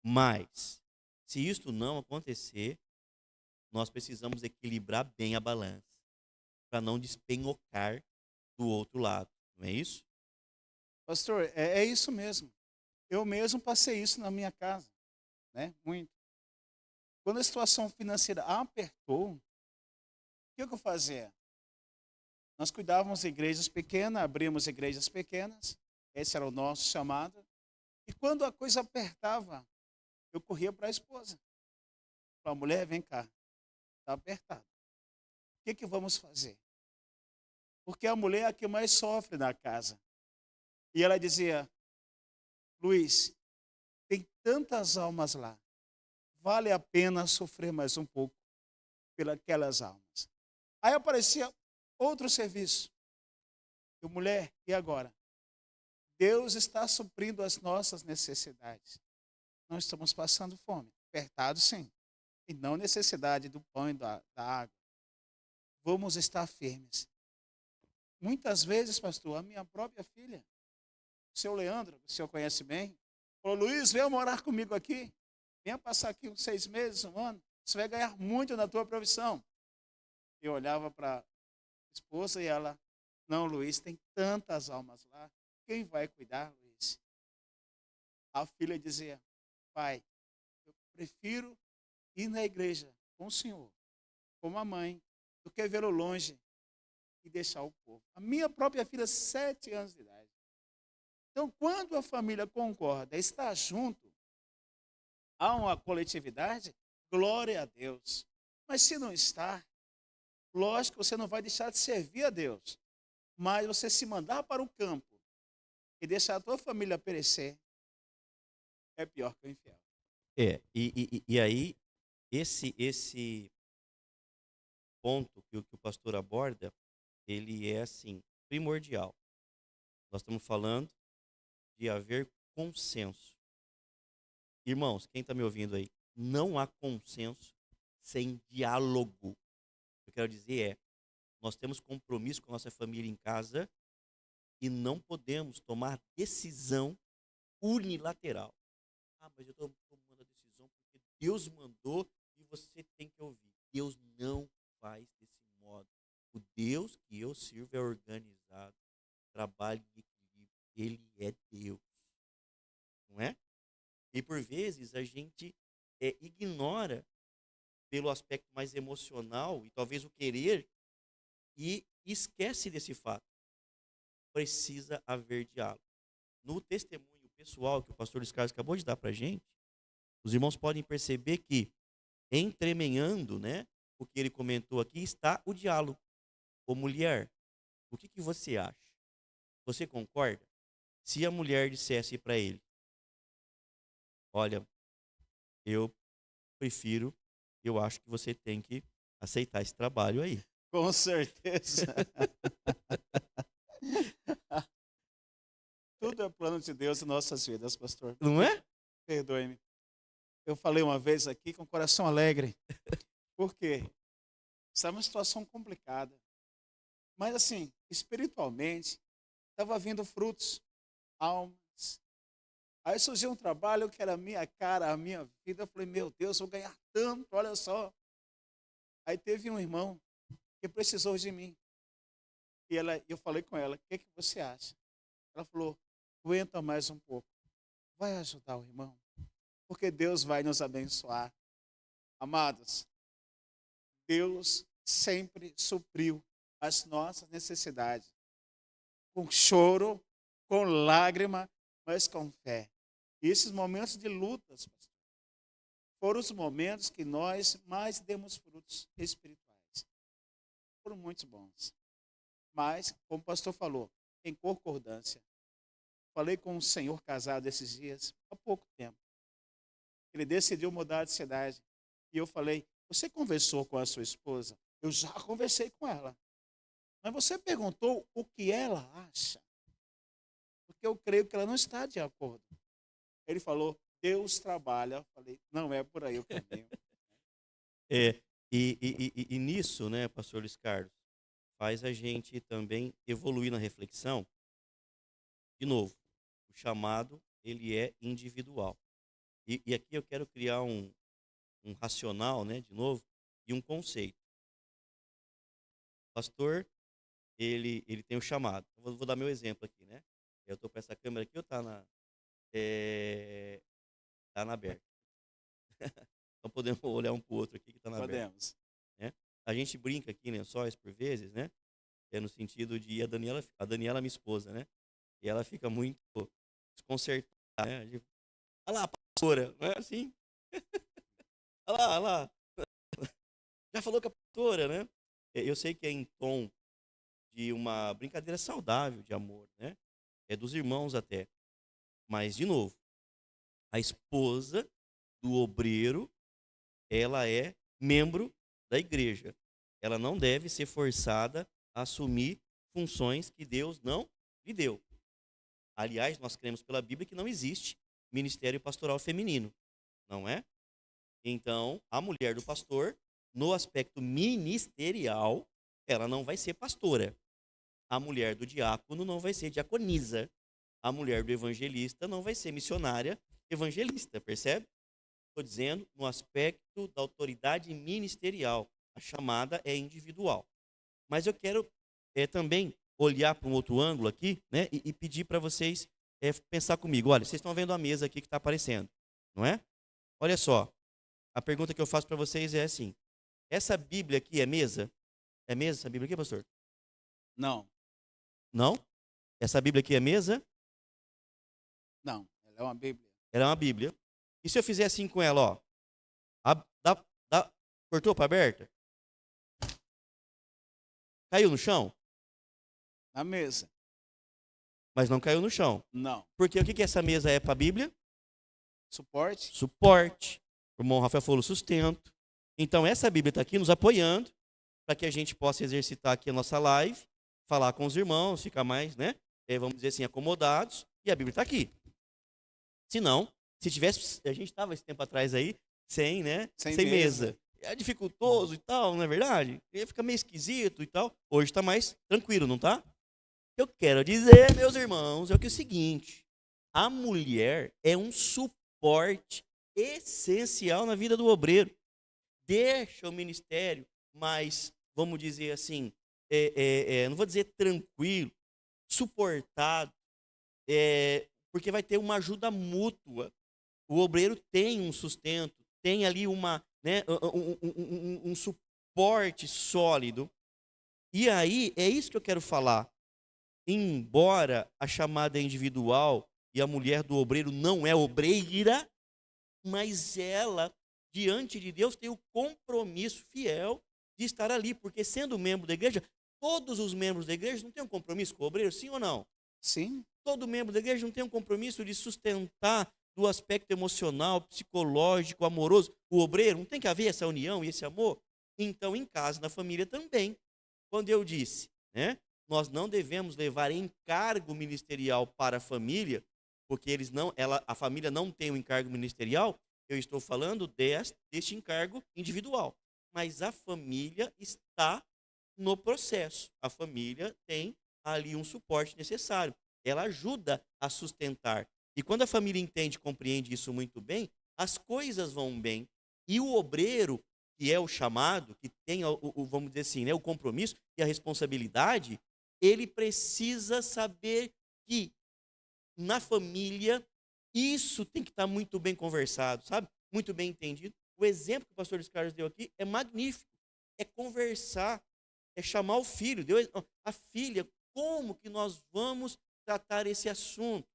Mas, se isto não acontecer, nós precisamos equilibrar bem a balança, para não despenhocar do outro lado. Não é isso? Pastor, é isso mesmo. Eu mesmo passei isso na minha casa, né? Muito. Quando a situação financeira apertou, o que eu fazia? Nós cuidávamos de igrejas pequenas, abríamos igrejas pequenas, esse era o nosso chamado. E quando a coisa apertava, eu corria para a esposa. Para a mulher, vem cá, está apertado. O que vamos fazer? Porque a mulher é a que mais sofre na casa. E ela dizia: Luiz, tem tantas almas lá, vale a pena sofrer mais um pouco pelas almas. Aí aparecia outro serviço. E mulher, e agora? Deus está suprindo as nossas necessidades. Nós estamos passando fome, apertado sim, e não necessidade do pão e da água. Vamos estar firmes. Muitas vezes, pastor, a minha própria filha, o seu Leandro, que o senhor conhece bem, falou: Luiz, venha morar comigo aqui, venha passar aqui uns 6 meses, um ano, você vai ganhar muito na tua profissão. Eu olhava para a esposa e ela: não, Luiz, tem tantas almas lá, quem vai cuidar, Luiz? A filha dizia: pai, eu prefiro ir na igreja com o senhor, como a mãe, do que vê-lo longe e deixar o povo. A minha própria filha, 7 anos de idade. Então, quando a família concorda, está junto, há uma coletividade, glória a Deus. Mas se não está, lógico que você não vai deixar de servir a Deus, mas você se mandar para o campo e deixar a tua família perecer, é pior que o inferno. E aí, esse ponto que o pastor aborda, ele é, assim, primordial. Nós estamos falando de haver consenso. Irmãos, quem está me ouvindo aí, não há consenso sem diálogo. O que eu quero dizer é, nós temos compromisso com a nossa família em casa e não podemos tomar decisão unilateral. Ah, mas eu estou tomando a decisão porque Deus mandou e você tem que ouvir. Deus não faz desse modo. O Deus que eu sirvo é organizado, trabalha em equilíbrio. Ele é Deus. Não é? E por vezes a gente ignora pelo aspecto mais emocional e talvez o querer, e esquece desse fato. Precisa haver diálogo. No testemunho pessoal que o pastor Luiz Carlos acabou de dar para a gente, os irmãos podem perceber que, entremeando, né, o que ele comentou aqui, está o diálogo. Ô mulher, o que você acha? Você concorda? Se a mulher dissesse para ele, olha, eu prefiro, eu acho que você tem que aceitar esse trabalho aí. Com certeza. Tudo é plano de Deus em nossas vidas, pastor. Não é? Perdoe-me. Eu falei uma vez aqui com o coração alegre. Por quê? Está numa situação complicada. Mas assim, espiritualmente, estava vindo frutos, almas. Aí surgiu um trabalho que era a minha cara, a minha vida. Eu falei, meu Deus, eu vou ganhar tanto, olha só. Aí teve um irmão que precisou de mim. E eu falei com ela, o que você acha? Ela falou, aguenta mais um pouco. Vai ajudar o irmão, porque Deus vai nos abençoar. Amados, Deus sempre supriu as nossas necessidades. Com choro, com lágrima, mas com fé. E esses momentos de lutas, pastor, foram os momentos que nós mais demos frutos espirituais. Foram muito bons. Mas, como o pastor falou, em concordância. Falei com um senhor casado esses dias, há pouco tempo. Ele decidiu mudar de cidade. E eu falei, você conversou com a sua esposa? Eu já conversei com ela. Mas você perguntou o que ela acha? Porque eu creio que ela não está de acordo. Ele falou, Deus trabalha. Eu falei, não é por aí o caminho. E nisso, né, pastor Luiz Carlos, faz a gente também evoluir na reflexão. De novo, o chamado, ele é individual. E aqui eu quero criar um racional, né, de novo, e um conceito. O pastor, ele tem um chamado. Eu vou dar meu exemplo aqui, né? Eu estou com essa câmera aqui ou está na aberta? Então podemos olhar um para o outro aqui que está na aberta. Podemos. Né? A gente brinca aqui, né, só por vezes, né? No sentido de a Daniela, minha esposa, né? E ela fica muito desconcertada, né? Olha lá, pastora, não é assim? Olha lá. Já falou com a pastora, né? Eu sei que é em tom de uma brincadeira saudável de amor, né? É dos irmãos até. Mas, de novo, a esposa do obreiro, ela é membro da igreja. Ela não deve ser forçada a assumir funções que Deus não lhe deu. Aliás, nós cremos pela Bíblia que não existe ministério pastoral feminino, não é? Então, a mulher do pastor, no aspecto ministerial, ela não vai ser pastora. A mulher do diácono não vai ser diaconisa. A mulher do evangelista não vai ser missionária evangelista, percebe? Estou dizendo no aspecto da autoridade ministerial. A chamada é individual. Mas eu quero também olhar para um outro ângulo aqui, né, e pedir para vocês pensar comigo. Olha, vocês estão vendo a mesa aqui que está aparecendo, não é? Olha só, a pergunta que eu faço para vocês é assim, essa Bíblia aqui é mesa? É mesa essa Bíblia aqui, pastor? Não. Não? Essa Bíblia aqui é mesa? Não, ela é uma Bíblia. Ela é uma Bíblia. E se eu fizer assim com ela, ó? Cortou para aberta? Caiu no chão? Na mesa. Mas não caiu no chão. Não. Porque o que essa mesa é para a Bíblia? Suporte. Suporte. O irmão Rafael falou sustento. Então essa Bíblia está aqui nos apoiando para que a gente possa exercitar aqui a nossa live, falar com os irmãos, ficar mais, né? Vamos dizer assim, acomodados. E a Bíblia está aqui. Se não, se tivesse, a gente estava esse tempo atrás aí, sem, né? Sem mesa. É dificultoso e tal, não é verdade? Ia ficar meio esquisito e tal. Hoje está mais tranquilo, não tá? Eu quero dizer, meus irmãos, é que é o seguinte, a mulher é um suporte essencial na vida do obreiro. Deixa o ministério mais, vamos dizer assim, não vou dizer tranquilo, suportado, porque vai ter uma ajuda mútua. O obreiro tem um sustento, tem ali uma né, um suporte sólido. E aí, é isso que eu quero falar. Embora a chamada é individual e a mulher do obreiro não é obreira, mas ela, diante de Deus, tem o compromisso fiel de estar ali, porque sendo membro da igreja, todos os membros da igreja não têm um compromisso com o obreiro, sim ou não? Sim. Todo membro da igreja não tem um compromisso de sustentar do aspecto emocional, psicológico, amoroso o obreiro, não tem que haver essa união e esse amor? Então, em casa, na família também. Quando eu disse, né, nós não devemos levar encargo ministerial para a família, porque a família não tem um encargo ministerial, eu estou falando deste encargo individual. Mas a família está no processo. A família tem ali um suporte necessário. Ela ajuda a sustentar. E quando a família entende e compreende isso muito bem, as coisas vão bem. E o obreiro, que é o chamado, que tem, vamos dizer assim, né, o compromisso e a responsabilidade, ele precisa saber que na família isso tem que estar muito bem conversado, sabe? Muito bem entendido. O exemplo que o pastor Luiz Carlos deu aqui é magnífico. É conversar, é chamar o filho, a filha, como que nós vamos tratar esse assunto?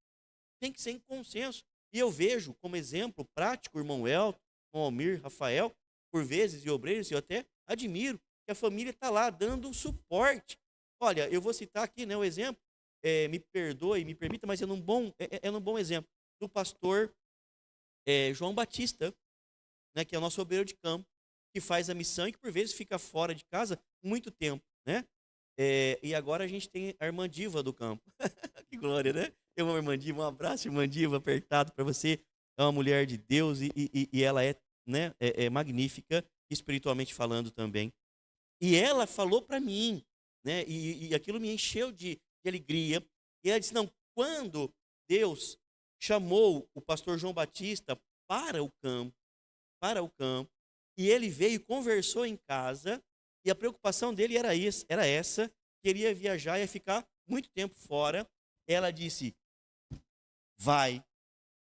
Tem que ser em consenso. E eu vejo como exemplo prático o irmão Elton, o irmão Almir, Rafael, por vezes, e obreiros, eu até admiro que a família está lá dando um suporte. Olha, eu vou citar aqui, né, o exemplo, me perdoe, me permita, mas é um bom exemplo, do pastor João Batista, né, que é o nosso obreiro de campo, que faz a missão e que por vezes fica fora de casa muito tempo, né? E agora a gente tem a irmã Diva do campo. Que glória, né? Eu amo a irmã Diva, um abraço, irmã Diva, apertado para você. É uma mulher de Deus e ela é, né, magnífica, espiritualmente falando também. E ela falou para mim, né, e aquilo me encheu de alegria. E ela disse, não, quando Deus chamou o pastor João Batista para o campo, e ele veio e conversou em casa, e a preocupação dele era essa, queria viajar, ia ficar muito tempo fora. Ela disse, vai,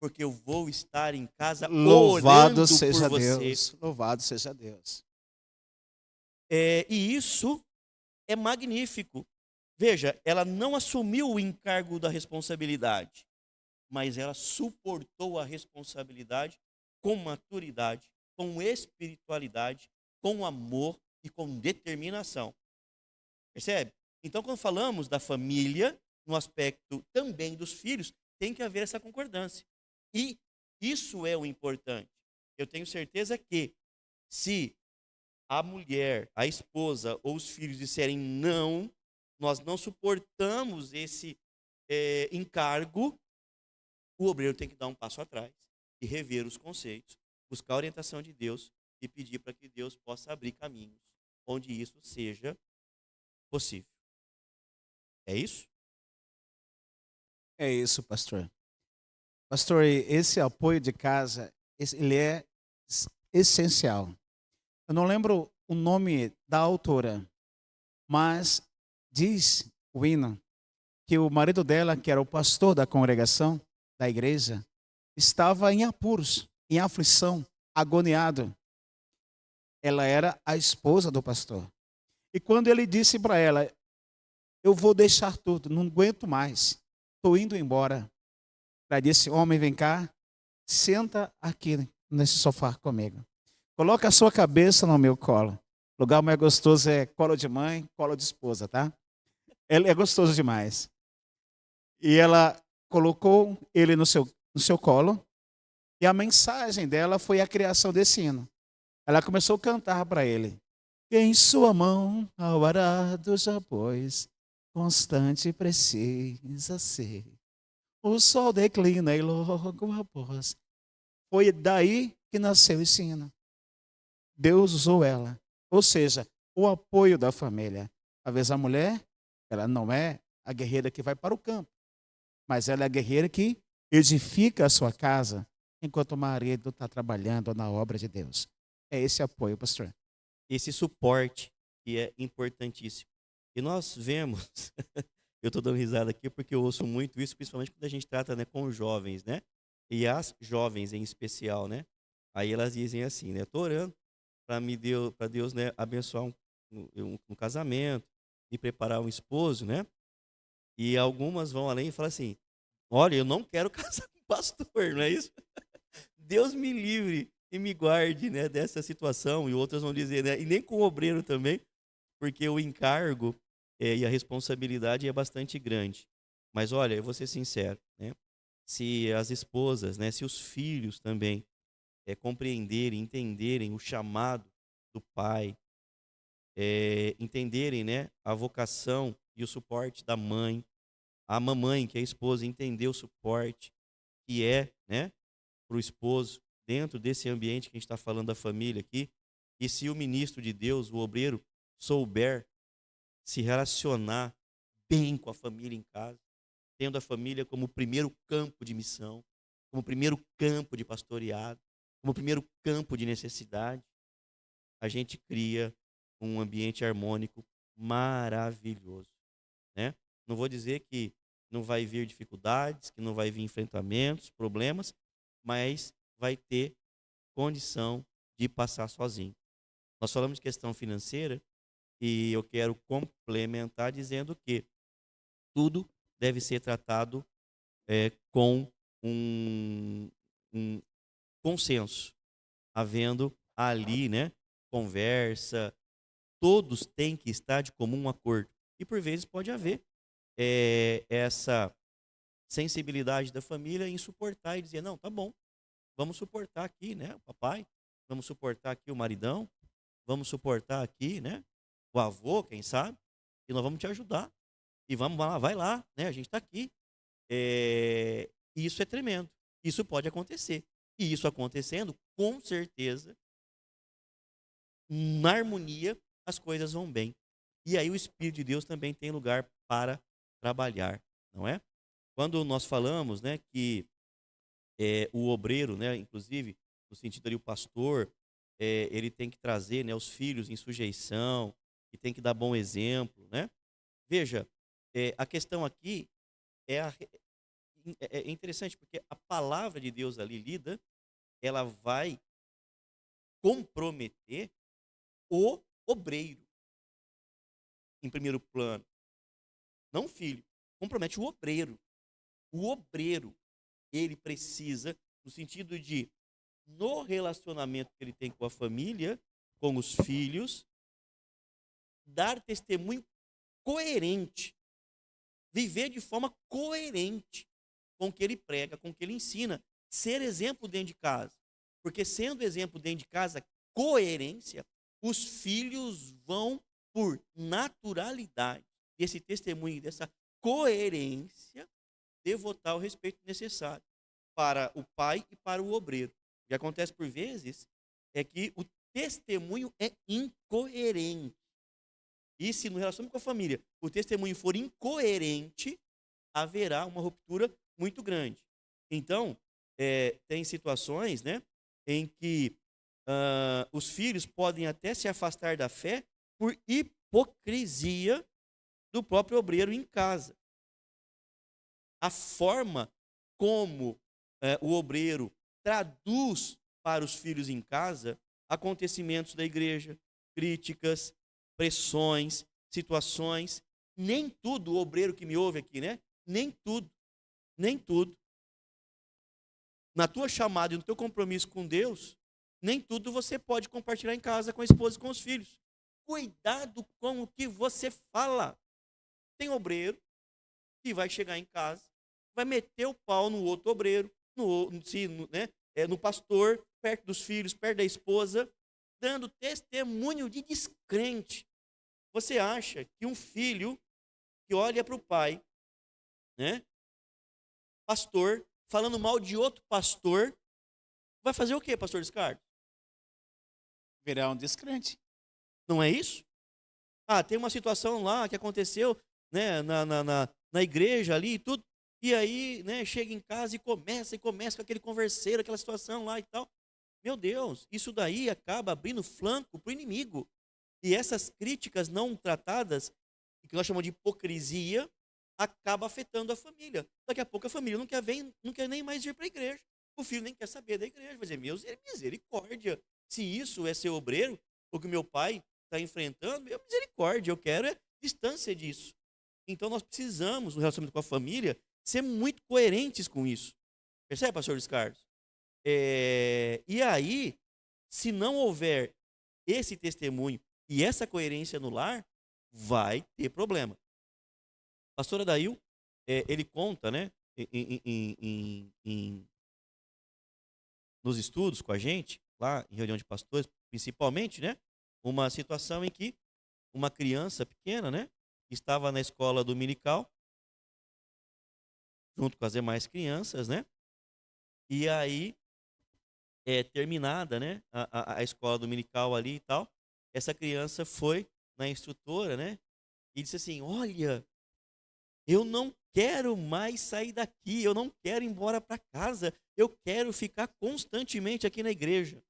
porque eu vou estar em casa orando por você. Deus, louvado seja Deus. E isso é magnífico. Veja, ela não assumiu o encargo da responsabilidade, mas ela suportou a responsabilidade com maturidade, com espiritualidade, com amor e com determinação. Percebe? Então, quando falamos da família, no aspecto também dos filhos, tem que haver essa concordância. E isso é o importante. Eu tenho certeza que, se a mulher, a esposa ou os filhos disserem não, nós não suportamos esse encargo, o obreiro tem que dar um passo atrás e rever os conceitos, buscar a orientação de Deus e pedir para que Deus possa abrir caminhos onde isso seja possível. É isso? É isso, pastor. Pastor, esse apoio de casa, ele é essencial. Eu não lembro o nome da autora, mas diz o hino que o marido dela, que era o pastor da congregação, da igreja, estava em apuros, em aflição, agoniado. Ela era a esposa do pastor. E quando ele disse para ela, eu vou deixar tudo, não aguento mais, estou indo embora. Ela disse, homem, vem cá, senta aqui nesse sofá comigo. Coloca a sua cabeça no meu colo. O lugar mais gostoso é colo de mãe, colo de esposa, tá? É gostoso demais. E ela colocou ele no seu colo, e a mensagem dela foi a criação desse hino. Ela começou a cantar para ele. Em sua mão, ao arado já pôs, constante precisa ser. O sol declina e logo após. Foi daí que nasceu esse hino. Deus usou ela. Ou seja, o apoio da família. Às vezes a mulher, ela não é a guerreira que vai para o campo, mas ela é a guerreira que edifica a sua casa enquanto o marido está trabalhando na obra de Deus. É esse apoio, pastor. Esse suporte que é importantíssimo. E nós vemos, eu estou dando risada aqui porque eu ouço muito isso, principalmente quando a gente trata, né, com os jovens, né? E as jovens em especial, né? Aí elas dizem assim, né? Estou orando para Deus, né, abençoar um casamento e preparar um esposo, né? E algumas vão além e falam assim: olha, eu não quero casar com pastor, não é isso? Deus me livre e me guarde, né, dessa situação. E outras vão dizer, né, e nem com o obreiro também, porque o encargo e a responsabilidade é bastante grande. Mas olha, eu vou ser sincero, né? Se as esposas, né, se os filhos também compreenderem, entenderem o chamado do pai, entenderem, né, a vocação e o suporte da mãe, a mamãe, que é a esposa, entender o suporte que é, né, para o esposo, dentro desse ambiente que a gente está falando da família aqui. E se o ministro de Deus, o obreiro, souber se relacionar bem com a família em casa, tendo a família como o primeiro campo de missão, como o primeiro campo de pastoreado, como o primeiro campo de necessidade, a gente cria um ambiente harmônico maravilhoso, né? Não vou dizer que não vai vir dificuldades, que não vai vir enfrentamentos, problemas, mas vai ter condição de passar sozinho. Nós falamos de questão financeira e eu quero complementar dizendo que tudo deve ser tratado com um consenso, havendo ali, né, conversa, todos têm que estar de comum acordo. E por vezes pode haver essa sensibilidade da família em suportar e dizer, não, tá bom, vamos suportar aqui, né, o papai, vamos suportar aqui o maridão, vamos suportar aqui, né, o avô, quem sabe, e nós vamos te ajudar. E vamos lá, vai lá, né, a gente está aqui. Isso é tremendo, isso pode acontecer. E isso acontecendo, com certeza, na harmonia, as coisas vão bem. E aí o Espírito de Deus também tem lugar para trabalhar, não é? Quando nós falamos, né, que o obreiro, né, inclusive, no sentido ali o pastor, ele tem que trazer, né, os filhos em sujeição, e tem que dar bom exemplo, né? Veja, a questão aqui é interessante, porque a palavra de Deus ali lida, ela vai comprometer o obreiro, em primeiro plano. Não o filho, compromete o obreiro. O obreiro, ele precisa, no sentido de, no relacionamento que ele tem com a família, com os filhos, dar testemunho coerente, viver de forma coerente com o que ele prega, com o que ele ensina, ser exemplo dentro de casa. Porque sendo exemplo dentro de casa, coerência, os filhos vão, por naturalidade, desse testemunho, dessa coerência, devotar o respeito necessário para o pai e para o obreiro. O que acontece por vezes é que o testemunho é incoerente. E se no relacionamento com a família o testemunho for incoerente, haverá uma ruptura muito grande. Então, tem situações, né, em que os filhos podem até se afastar da fé por hipocrisia do próprio obreiro em casa. A forma como o obreiro traduz para os filhos em casa acontecimentos da igreja, críticas, pressões, situações, nem tudo, o obreiro que me ouve aqui, né? Nem tudo. Na tua chamada e no teu compromisso com Deus, nem tudo você pode compartilhar em casa com a esposa e com os filhos. Cuidado com o que você fala. Tem obreiro que vai chegar em casa, vai meter o pau no outro obreiro, no pastor, perto dos filhos, perto da esposa, dando testemunho de descrente. Você acha que um filho que olha para o pai, né, pastor, falando mal de outro pastor, vai fazer o quê, pastor Descartes? Virar um descrente. Não é isso? Tem uma situação lá que aconteceu, né, na igreja ali e tudo, e aí, né, chega em casa e começa com aquele converseiro, aquela situação lá e tal. Meu Deus, isso daí acaba abrindo flanco para o inimigo. E essas críticas não tratadas, que nós chamamos de hipocrisia, acaba afetando a família. Daqui a pouco a família não quer nem mais ir para a igreja. O filho nem quer saber da igreja. Vai dizer, misericórdia, Se isso é ser obreiro, o que meu pai está enfrentando, é misericórdia, eu quero é distância disso. Então nós precisamos, no relacionamento com a família, ser muito coerentes com isso. Percebe, pastor Luiz Carlos? E aí, se não houver esse testemunho e essa coerência no lar, vai ter problema. Pastor Adail, ele conta, né, nos estudos com a gente, lá em reunião de pastores, principalmente, né, uma situação em que uma criança pequena, né, estava na escola dominical, junto com as demais crianças, né, e aí, terminada, né, a escola dominical ali e tal, essa criança foi na instrutora, né, e disse assim: olha, eu não quero mais sair daqui, eu não quero ir embora para casa, eu quero ficar constantemente aqui na igreja.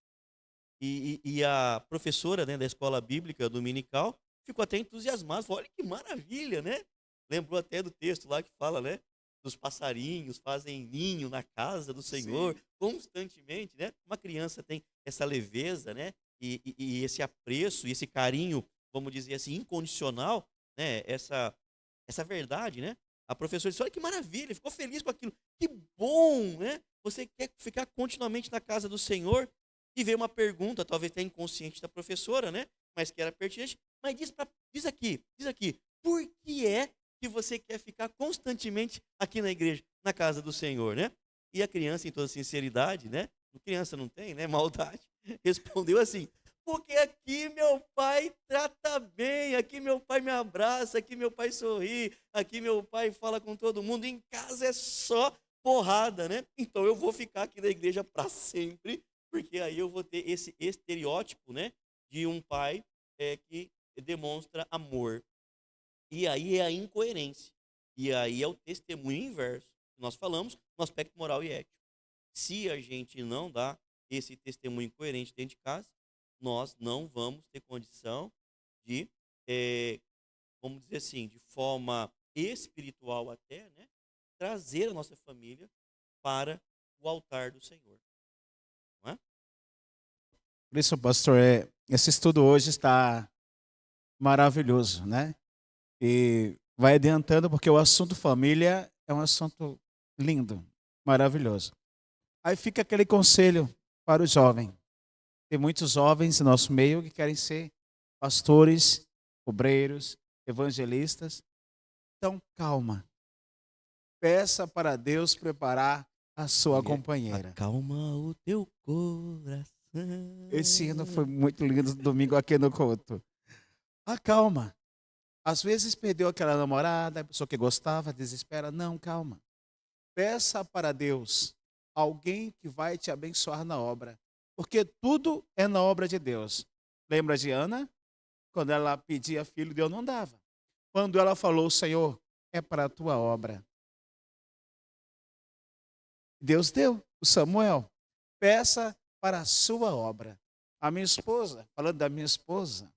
E a professora, né, da escola bíblica dominical ficou até entusiasmada, falou: olha que maravilha, né? Lembrou até do texto lá que fala, né, dos passarinhos fazem ninho na casa do Senhor. Sim. Constantemente, né? Uma criança tem essa leveza, né, e esse apreço, e esse carinho, vamos dizer assim, incondicional, né, essa verdade, né? A professora disse: olha que maravilha, ficou feliz com aquilo. Que bom, né? Você quer ficar continuamente na casa do Senhor? E veio uma pergunta, talvez até inconsciente da professora, né? Mas que era pertinente. Mas diz aqui, por que é que você quer ficar constantemente aqui na igreja, na casa do Senhor, né? E a criança, em toda sinceridade, né? Criança não tem, né? Maldade. Respondeu assim: porque aqui meu pai trata bem, aqui meu pai me abraça, aqui meu pai sorri, aqui meu pai fala com todo mundo, em casa é só porrada, né? Então eu vou ficar aqui na igreja para sempre, porque aí eu vou ter esse estereótipo, né, de um pai que demonstra amor. E aí é a incoerência. E aí é o testemunho inverso que nós falamos no aspecto moral e ético. Se a gente não dá esse testemunho coerente dentro de casa, nós não vamos ter condição de, vamos dizer assim, de forma espiritual até, né, trazer a nossa família para o altar do Senhor. Não é? Por isso, pastor, esse estudo hoje está maravilhoso, né? E vai adiantando, porque o assunto família é um assunto lindo, maravilhoso. Aí fica aquele conselho para o jovem. Tem muitos jovens no nosso meio que querem ser pastores, obreiros, evangelistas. Então, calma. Peça para Deus preparar a sua companheira. Acalma o teu coração. Esse hino foi muito lindo domingo aqui no culto. Acalma. Às vezes perdeu aquela namorada, a pessoa que gostava, desespera. Não, calma. Peça para Deus alguém que vai te abençoar na obra. Porque tudo é na obra de Deus. Lembra de Ana? Quando ela pedia filho, Deus não dava. Quando ela falou: Senhor, é para a tua obra. Deus deu o Samuel. Peça para a sua obra. A minha esposa, falando da minha esposa,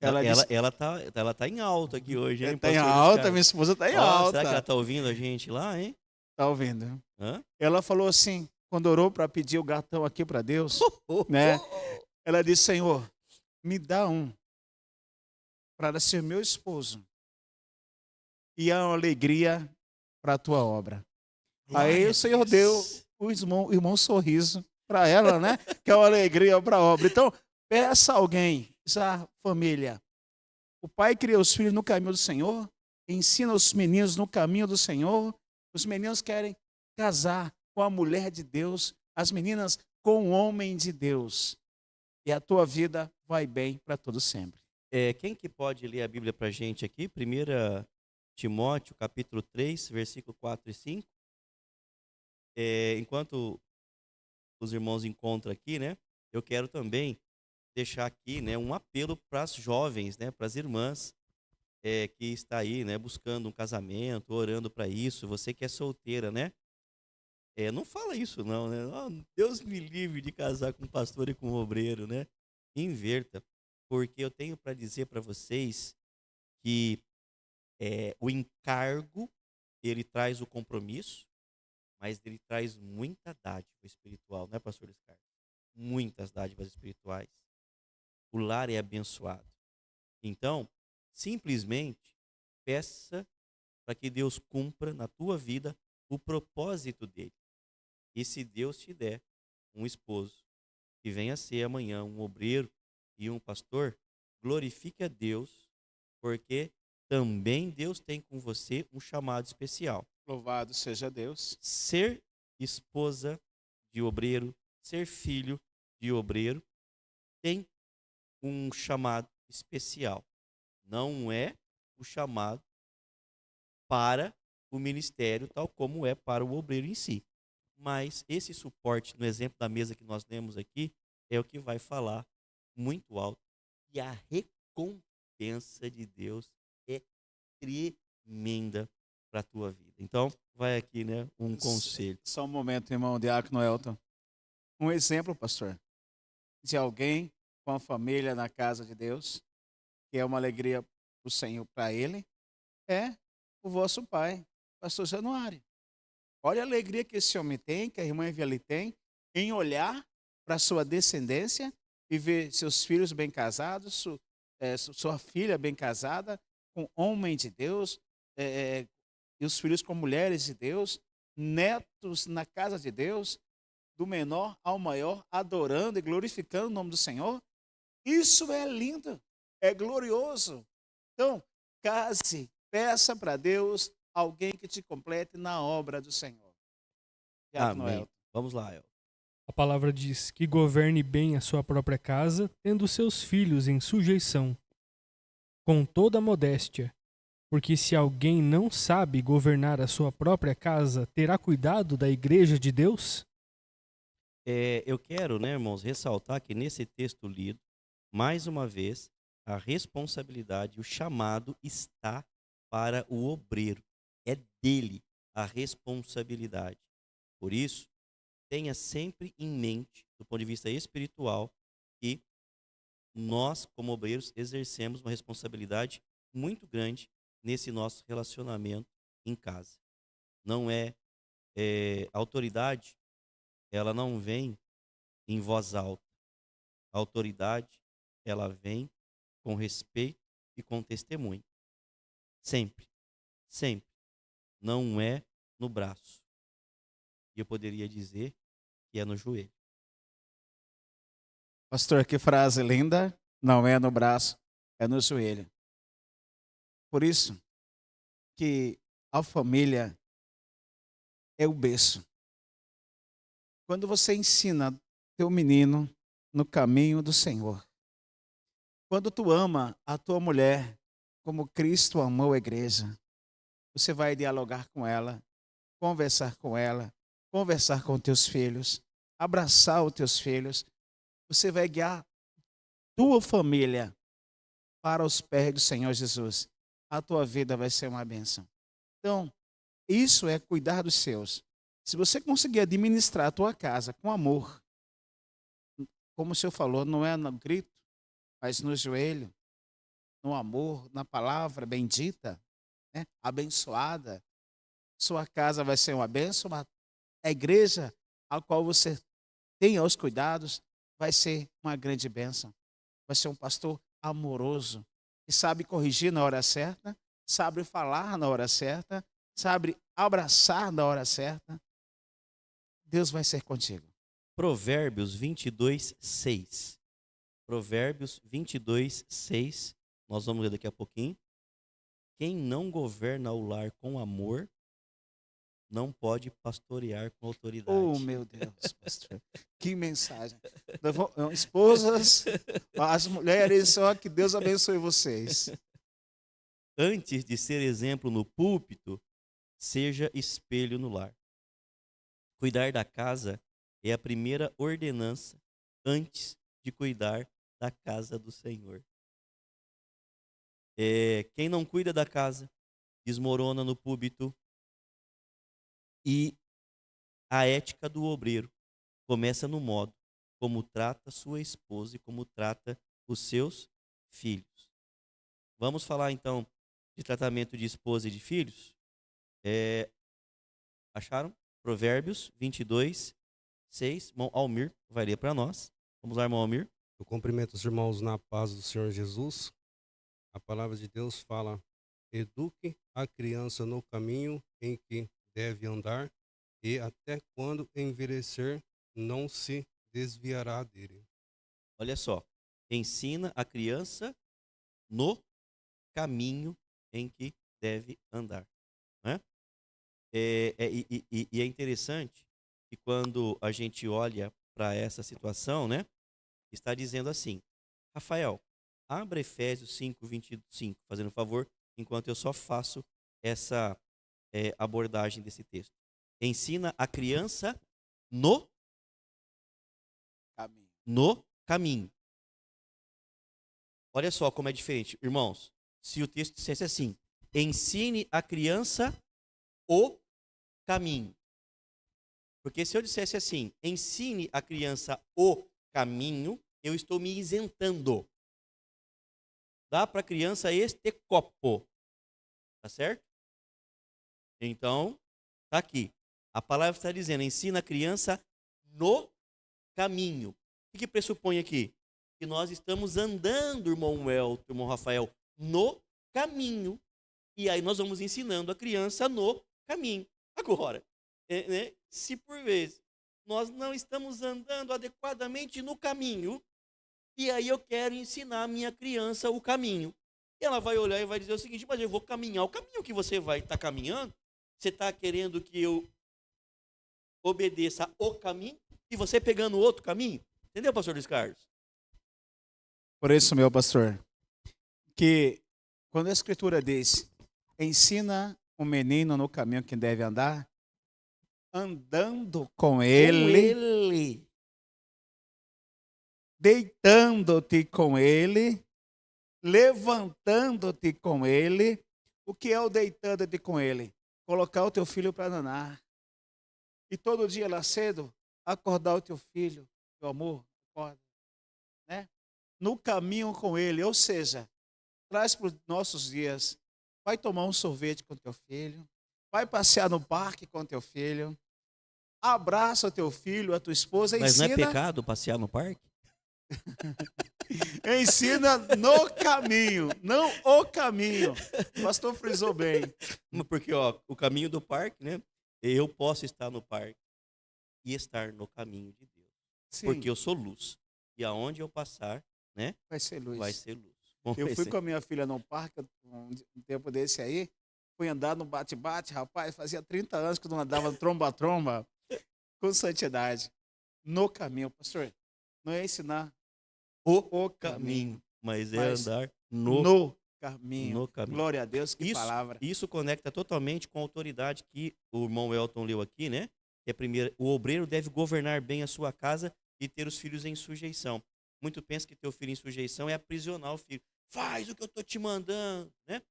ela tá em alta aqui hoje, hein? Está em alta, minha esposa está em alta. Será que ela está ouvindo a gente lá, hein? Está ouvindo. Hã? Ela falou assim, quando orou para pedir o gatão aqui para Deus, né? Ela disse: Senhor, me dá um para ser meu esposo e a alegria para a tua obra. Aí o Senhor deu o irmão sorriso para ela, né? Que é uma alegria para a obra. Então, peça a alguém, essa família. O pai cria os filhos no caminho do Senhor, ensina os meninos no caminho do Senhor. Os meninos querem casar com a mulher de Deus, as meninas com o homem de Deus. E a tua vida vai bem para todo sempre. Quem que pode ler a Bíblia para a gente aqui? 1 Timóteo, capítulo 3, versículo 4 e 5. Enquanto os irmãos encontram aqui, né, eu quero também deixar aqui, né, um apelo para as jovens, né, para as irmãs que está aí, né, buscando um casamento, orando para isso. Você que é solteira, né? Não fala isso não, né? Oh, Deus me livre de casar com um pastor e com um obreiro, né? Inverta, porque eu tenho para dizer para vocês que o encargo, ele traz o compromisso, mas ele traz muita dádiva espiritual, né, pastor Oscar? muitas dádivas espirituais. O lar é abençoado. Então, simplesmente peça para que Deus cumpra na tua vida o propósito dele. E se Deus te der um esposo que venha a ser amanhã um obreiro e um pastor, glorifique a Deus, porque também Deus tem com você um chamado especial. Louvado seja Deus. Ser esposa de obreiro, ser filho de obreiro, tem um chamado especial. Não é o chamado para o ministério, tal como é para o obreiro em si. Mas esse suporte, no exemplo da mesa que nós temos aqui, é o que vai falar muito alto. E a recompensa de Deus é tremenda para a tua vida. Então, vai aqui, né, um conselho. Só um momento, irmão Diácono Elton. Um exemplo, pastor, de alguém com a família na casa de Deus, que é uma alegria para o Senhor, para ele, é o vosso pai, pastor Januário. Olha a alegria que esse homem tem, que a irmã Evelyn tem, em olhar para a sua descendência e ver seus filhos bem casados, sua filha bem casada, com homem de Deus, e os filhos com mulheres de Deus, netos na casa de Deus, do menor ao maior, adorando e glorificando o nome do Senhor. Isso é lindo, é glorioso. Então, case, peça para Deus alguém que te complete na obra do Senhor. Diácono Amém. Elton. Vamos lá, El. A palavra diz que governe bem a sua própria casa, tendo seus filhos em sujeição, com toda a modéstia, porque se alguém não sabe governar a sua própria casa, terá cuidado da igreja de Deus? Eu quero, né, irmãos, ressaltar que nesse texto lido, mais uma vez, a responsabilidade, o chamado está para o obreiro. É dele a responsabilidade. Por isso, tenha sempre em mente, do ponto de vista espiritual, que nós, como obreiros, exercemos uma responsabilidade muito grande nesse nosso relacionamento em casa. Não a autoridade, ela não vem em voz alta. A autoridade, ela vem com respeito e com testemunho. Sempre, sempre. Não é no braço. E eu poderia dizer que é no joelho. Pastor, que frase linda. Não é no braço, é no joelho. Por isso que a família é o berço. Quando você ensina teu menino no caminho do Senhor, quando tu ama a tua mulher como Cristo amou a igreja, você vai dialogar com ela, conversar com teus filhos, abraçar os teus filhos. Você vai guiar tua família para os pés do Senhor Jesus. A tua vida vai ser uma bênção. Então, isso é cuidar dos seus. Se você conseguir administrar a tua casa com amor, como o senhor falou, não é no grito, mas no joelho, no amor, na palavra bendita, né? Abençoada, sua casa vai ser uma bênção, a igreja a qual você tenha os cuidados vai ser uma grande bênção. Vai ser um pastor amoroso, que sabe corrigir na hora certa, sabe falar na hora certa, sabe abraçar na hora certa. Deus vai ser contigo. Provérbios 22, 6. Provérbios 22, 6. Nós vamos ler daqui a pouquinho. Quem não governa o lar com amor, não pode pastorear com autoridade. Oh, meu Deus, pastor. Que mensagem. Esposas, as mulheres, só que Deus abençoe vocês. Antes de ser exemplo no púlpito, seja espelho no lar. Cuidar da casa é a primeira ordenança antes de cuidar da casa do Senhor. Quem não cuida da casa, desmorona no púlpito. E a ética do obreiro começa no modo como trata sua esposa e como trata os seus filhos. Vamos falar então de tratamento de esposa e de filhos? Acharam? Provérbios 22, 6. Irmão Almir vai ler para nós. Vamos lá, irmão Almir. Eu cumprimento os irmãos na paz do Senhor Jesus. A palavra de Deus fala: eduque a criança no caminho em que deve andar, e até quando envelhecer, não se desviará dele. Olha só. Ensina a criança no caminho em que deve andar. Né? E é interessante que quando a gente olha para essa situação, né, está dizendo assim: Rafael, abra Efésios 5:25, fazendo um favor, enquanto eu só faço essa abordagem desse texto. Ensina a criança no caminho. Olha só como é diferente. Irmãos, se o texto dissesse assim: ensine a criança o caminho. Porque se eu dissesse assim: ensine a criança o caminho, eu estou me isentando. Dá para a criança este copo. Tá certo? Então, tá aqui. A palavra está dizendo: ensina a criança no caminho. O que pressupõe aqui? Que nós estamos andando, irmão Welton, irmão Rafael, no caminho. E aí nós vamos ensinando a criança no caminho. Agora, né, se por vezes nós não estamos andando adequadamente no caminho, e aí eu quero ensinar a minha criança o caminho, e ela vai olhar e vai dizer o seguinte: mas eu vou caminhar o caminho que você vai estar caminhando? Você está querendo que eu obedeça o caminho e você pegando outro caminho? Entendeu, pastor Luiz Carlos? Por isso, meu pastor, que quando a Escritura diz: ensina o menino no caminho que deve andar, andando com ele, deitando-te com ele, levantando-te com ele. O que é o deitando-te com ele? Colocar o teu filho para danar. E todo dia lá cedo, acordar o teu filho, meu amor, acorda, né? No caminho com ele, ou seja, traz para os nossos dias. Vai tomar um sorvete com teu filho, vai passear no parque com teu filho, abraça o teu filho, a tua esposa, Mas ensina. não é pecado passear no parque? Ensina no caminho, não o caminho. O pastor frisou bem. Porque o caminho do parque, né? Eu posso estar no parque e estar no caminho de Deus. Sim. Porque eu sou luz. E aonde eu passar, né? Vai ser luz. Vai ser luz. Eu fui com a minha filha no parque um tempo desse aí, fui andar no bate-bate, rapaz, fazia 30 anos que não andava tromba-tromba com santidade. No caminho, pastor, não é ensinar o caminho, mas mas andar no caminho. no caminho. Glória a Deus, que palavra. Isso conecta totalmente com a autoridade que o irmão Elton leu aqui, né? Que é primeiro, o obreiro deve governar bem a sua casa e ter os filhos em sujeição. Muito pensa que ter o filho em sujeição é aprisionar o filho. Faz o que eu estou te mandando, né?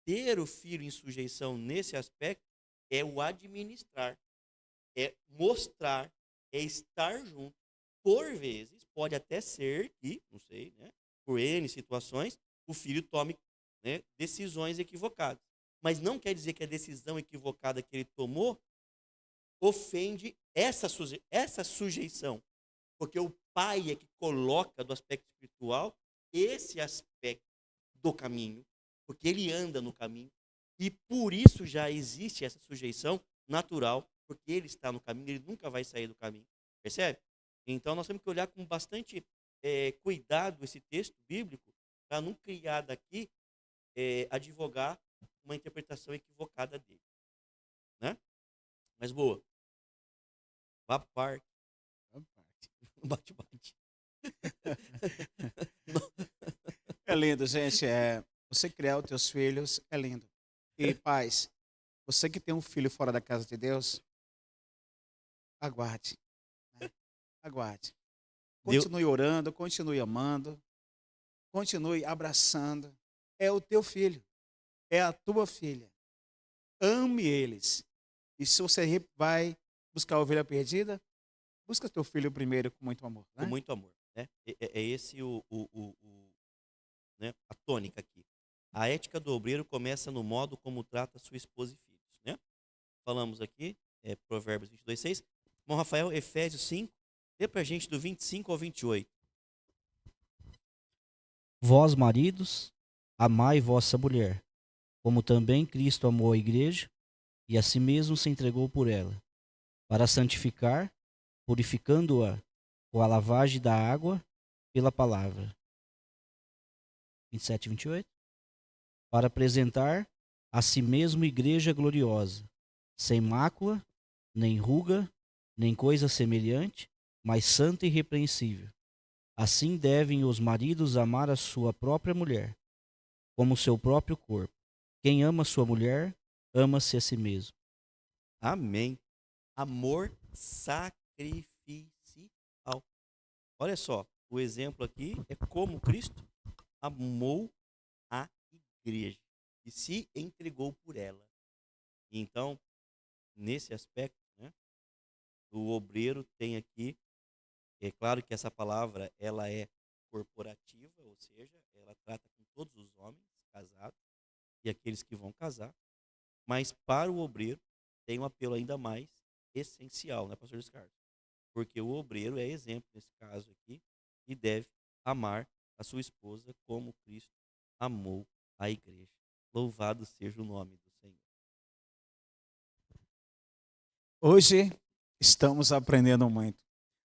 Ter o filho em sujeição nesse aspecto é o administrar, é mostrar, é estar junto. Por vezes, pode até ser que, não sei, né? Por N situações, o filho tome, né, decisões equivocadas. Mas não quer dizer que a decisão equivocada que ele tomou ofende essa sujeição. Porque o pai é que coloca do aspecto espiritual esse aspecto do caminho, porque ele anda no caminho, e por isso já existe essa sujeição natural, porque ele está no caminho, ele nunca vai sair do caminho. Percebe? Então nós temos que olhar com bastante cuidado esse texto bíblico, para não criar daqui, advogar uma interpretação equivocada dele. Né? Mas boa. Vá para o parque. Bate-bate. É lindo, gente. Você criar os teus filhos é lindo. E pais, você que tem um filho fora da casa de Deus, aguarde. Né? Aguarde. Continue orando, continue amando, continue abraçando. É o teu filho, é a tua filha. Ame eles. E se você vai buscar a ovelha perdida, busca teu filho primeiro com muito amor. Né? Com muito amor. Né? É esse né, a tônica aqui. A ética do obreiro começa no modo como trata sua esposa e filhos. Né? Falamos aqui, Provérbios 22:6. Irmão Rafael, Efésios 5, lê para a gente do 25 ao 28. Vós, maridos, amai vossa mulher, como também Cristo amou a igreja e a si mesmo se entregou por ela, para santificar, purificando-a com a lavagem da água pela palavra. 27 e 28. Para apresentar a si mesmo igreja gloriosa, sem mácula, nem ruga, nem coisa semelhante, mas santa e irrepreensível. Assim devem os maridos amar a sua própria mulher, como o seu próprio corpo. Quem ama sua mulher, ama-se a si mesmo. Amém. Amor sacrificial. Olha só, o exemplo aqui é como Cristo amou a igreja e se entregou por ela. Então, nesse aspecto, né, o obreiro tem aqui, é claro que essa palavra ela é corporativa, ou seja, ela trata com todos os homens casados e aqueles que vão casar, mas para o obreiro tem um apelo ainda mais essencial, né, pastor Descartes? Porque o obreiro é exemplo nesse caso aqui e deve amar a sua esposa como Cristo amou a igreja. Louvado seja o nome do Senhor. Hoje estamos aprendendo muito.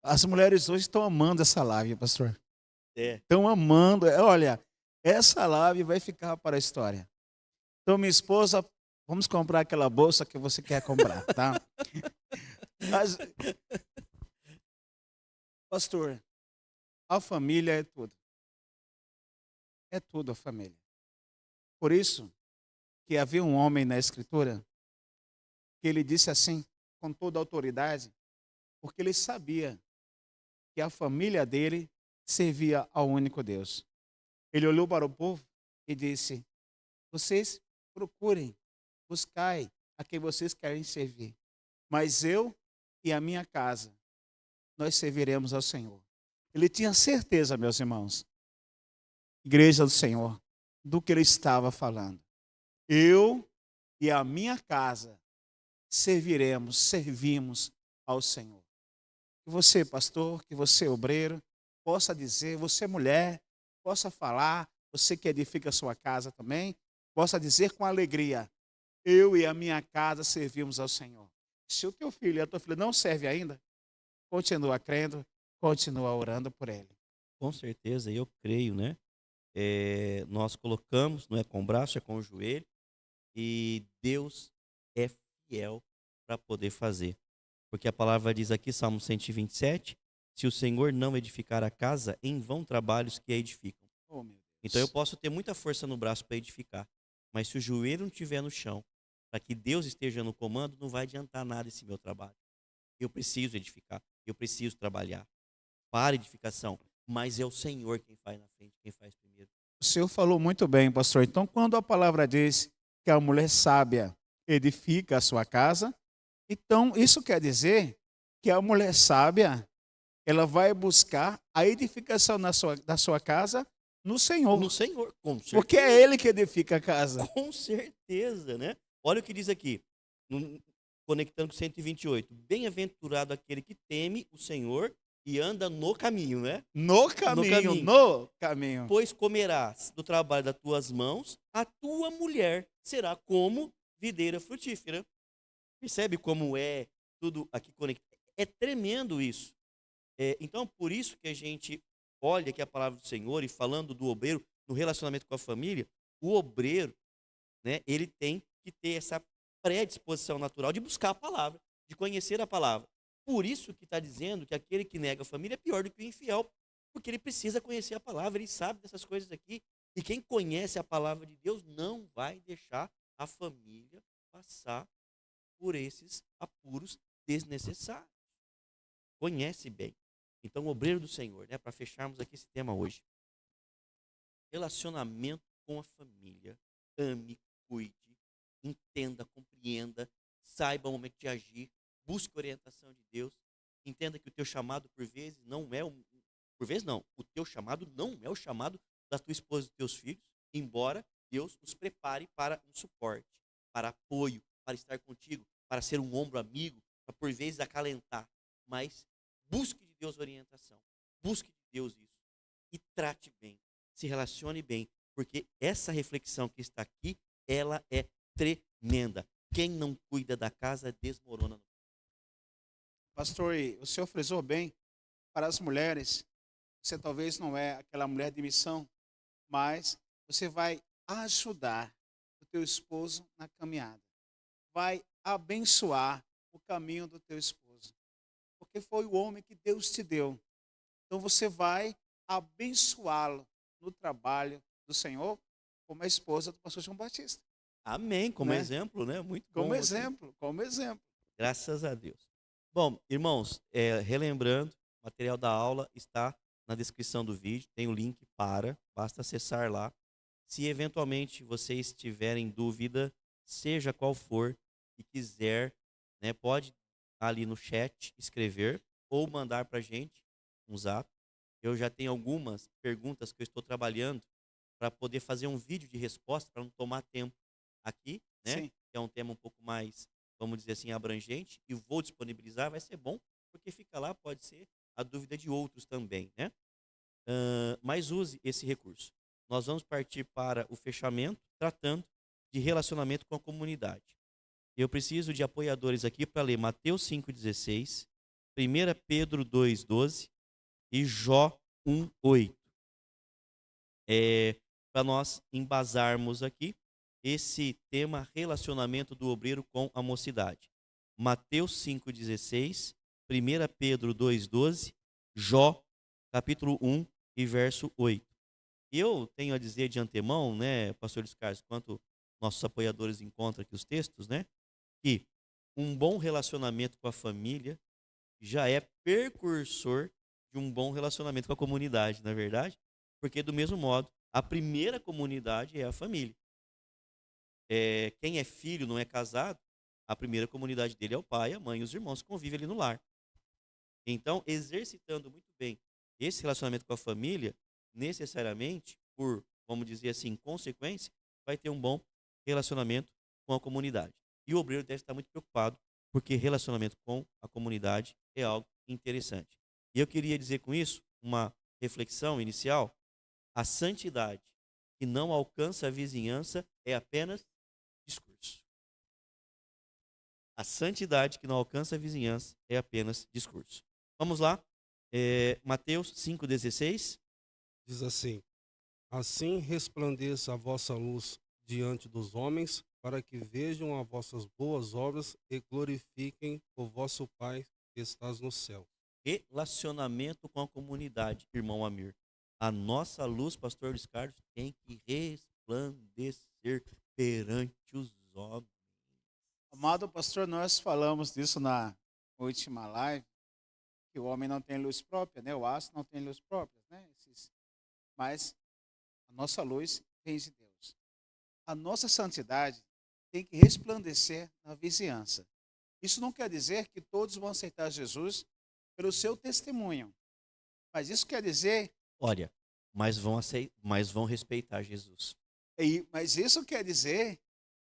As mulheres hoje estão amando essa live, pastor. Estão amando. Olha, essa live vai ficar para a história. Então, minha esposa, vamos comprar aquela bolsa que você quer comprar, tá? Pastor, a família é tudo. É tudo a família. Por isso que havia um homem na Escritura que ele disse assim, com toda a autoridade, porque ele sabia que a família dele servia ao único Deus. Ele olhou para o povo e disse, vocês procurem, buscai a quem vocês querem servir, mas eu e a minha casa, nós serviremos ao Senhor. Ele tinha certeza, meus irmãos, igreja do Senhor, do que ele estava falando. Eu e a minha casa servimos ao Senhor. Que você, pastor, que você, obreiro, possa dizer, você, mulher, possa falar, você que edifica a sua casa também, possa dizer com alegria, eu e a minha casa servimos ao Senhor. Se o teu filho e a tua filha não servem ainda, continua crendo, continua orando por ele. Com certeza, eu creio, né? Nós colocamos, não é com o braço, é com o joelho, e Deus é fiel para poder fazer. Porque a palavra diz aqui, Salmo 127, se o Senhor não edificar a casa, em vão trabalhos que a edificam. Oh, meu Deus. Então eu posso ter muita força no braço para edificar, mas se o joelho não estiver no chão, para que Deus esteja no comando, não vai adiantar nada esse meu trabalho. Eu preciso edificar, eu preciso trabalhar para edificação, mas é o Senhor quem faz na frente, quem faz primeiro. O senhor falou muito bem, pastor. Então, quando a palavra diz que a mulher sábia edifica a sua casa, então isso quer dizer que a mulher sábia, ela vai buscar a edificação da sua casa no Senhor. No Senhor, com certeza. Porque é Ele que edifica a casa. Com certeza, né? Olha o que diz aqui, conectando com 128. Bem-aventurado aquele que teme o Senhor e anda no caminho, né? No caminho. Pois comerás do trabalho das tuas mãos, a tua mulher será como videira frutífera. Percebe como é tudo aqui conectado? É tremendo isso. Então, por isso que a gente olha aqui a palavra do Senhor e falando do obreiro, no relacionamento com a família, o obreiro, né, ele tem que ter essa predisposição natural de buscar a palavra, de conhecer a palavra. Por isso que está dizendo que aquele que nega a família é pior do que o infiel, porque ele precisa conhecer a palavra, ele sabe dessas coisas aqui. E quem conhece a palavra de Deus não vai deixar a família passar por esses apuros desnecessários. Conhece bem. Então, o obreiro do Senhor, né, para fecharmos aqui esse tema hoje. Relacionamento com a família. Ame, cuide, entenda, compreenda, saiba o momento de agir, busque orientação de Deus, entenda que o teu chamado por vezes não é o teu chamado não é o chamado da tua esposa e dos teus filhos, embora Deus os prepare para um suporte, para apoio, para estar contigo, para ser um ombro amigo, para por vezes acalentar. mas busque de Deus orientação. Busque de Deus isso. E trate bem, se relacione bem, porque essa reflexão que está aqui, ela é tremenda. Quem não cuida da casa desmorona. Pastor, o senhor frisou bem, para as mulheres, você talvez não é aquela mulher de missão, mas você vai ajudar o teu esposo na caminhada. Vai abençoar o caminho do teu esposo. Porque foi o homem que Deus te deu. Então você vai abençoá-lo no trabalho do Senhor, como a esposa do pastor João Batista. Amém, como Né? exemplo, né? Muito bom. Como exemplo, como exemplo. Graças a Deus. Bom, irmãos, relembrando, o material da aula está na descrição do vídeo, tem o link basta acessar lá. Se eventualmente vocês tiverem dúvida, seja qual for, e quiser, né, pode ali no chat escrever ou mandar para a gente um zap. Eu já tenho algumas perguntas que eu estou trabalhando para poder fazer um vídeo de resposta, para não tomar tempo aqui, né? Sim. Que é um tema um pouco mais, vamos dizer assim, abrangente, e vou disponibilizar, vai ser bom, porque fica lá, pode ser a dúvida de outros também, né? Mas use esse recurso. Nós vamos partir para o fechamento, tratando de relacionamento com a comunidade. Eu preciso de apoiadores aqui para ler Mateus 5,16, 1 Pedro 2,12 e Jó 1,8. Para nós embasarmos aqui esse tema relacionamento do obreiro com a mocidade. Mateus 5,16, 1 Pedro 2,12, Jó, capítulo 1 e verso 8. Eu tenho a dizer de antemão, né, pastor Luiz Carlos, enquanto nossos apoiadores encontram aqui os textos, né, que um bom relacionamento com a família já é precursor de um bom relacionamento com a comunidade, não é verdade? Porque, do mesmo modo, a primeira comunidade é a família. Quem é filho, não é casado, a primeira comunidade dele é o pai, a mãe e os irmãos que convivem ali no lar. Então, exercitando muito bem esse relacionamento com a família, necessariamente, por, vamos dizer assim, consequência, vai ter um bom relacionamento com a comunidade. E o obreiro deve estar muito preocupado, porque relacionamento com a comunidade é algo interessante. E eu queria dizer com isso, uma reflexão inicial, a santidade que não alcança a vizinhança é apenas discurso. A santidade que não alcança a vizinhança é apenas discurso. Vamos lá, Mateus 5,16. Diz assim: assim resplandeça a vossa luz diante dos homens, para que vejam as vossas boas obras e glorifiquem o vosso Pai que estás no céu. Relacionamento com a comunidade, irmão Amir. A nossa luz, pastor Luiz Carlos, tem que resplandecer perante os homens. Amado pastor, nós falamos disso na última live, que o homem não tem luz própria, né? O aço não tem luz própria, né? Mas a nossa luz vem de Deus. A nossa santidade tem que resplandecer na vizinhança. Isso não quer dizer que todos vão aceitar Jesus pelo seu testemunho. Mas isso quer dizer... Olha, mas vão respeitar Jesus. Mas isso quer dizer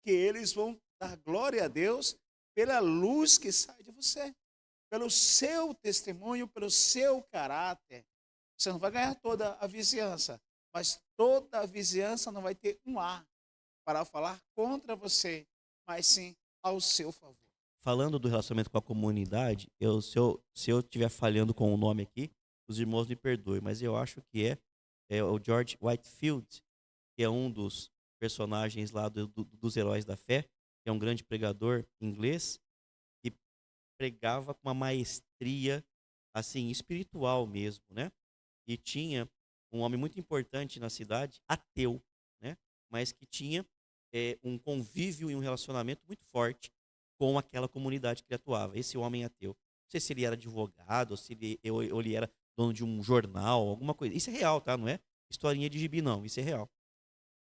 que eles vão dar glória a Deus pela luz que sai de você. Pelo seu testemunho, pelo seu caráter. Você não vai ganhar toda a vizinhança, mas toda a vizinhança não vai ter um ar para falar contra você, mas sim ao seu favor. Falando do relacionamento com a comunidade, se eu estiver falhando com o nome aqui, os irmãos me perdoem, mas eu acho que é o George Whitefield, que é um dos personagens lá dos Heróis da Fé, que é um grande pregador inglês, que pregava com uma maestria assim espiritual mesmo, né? E tinha um homem muito importante na cidade, ateu, né? Mas que tinha um convívio e um relacionamento muito forte com aquela comunidade que ele atuava. Esse homem ateu. Não sei se ele era advogado, ou se ele era dono de um jornal, alguma coisa. Isso é real, tá? Não é historinha de gibi, não. Isso é real.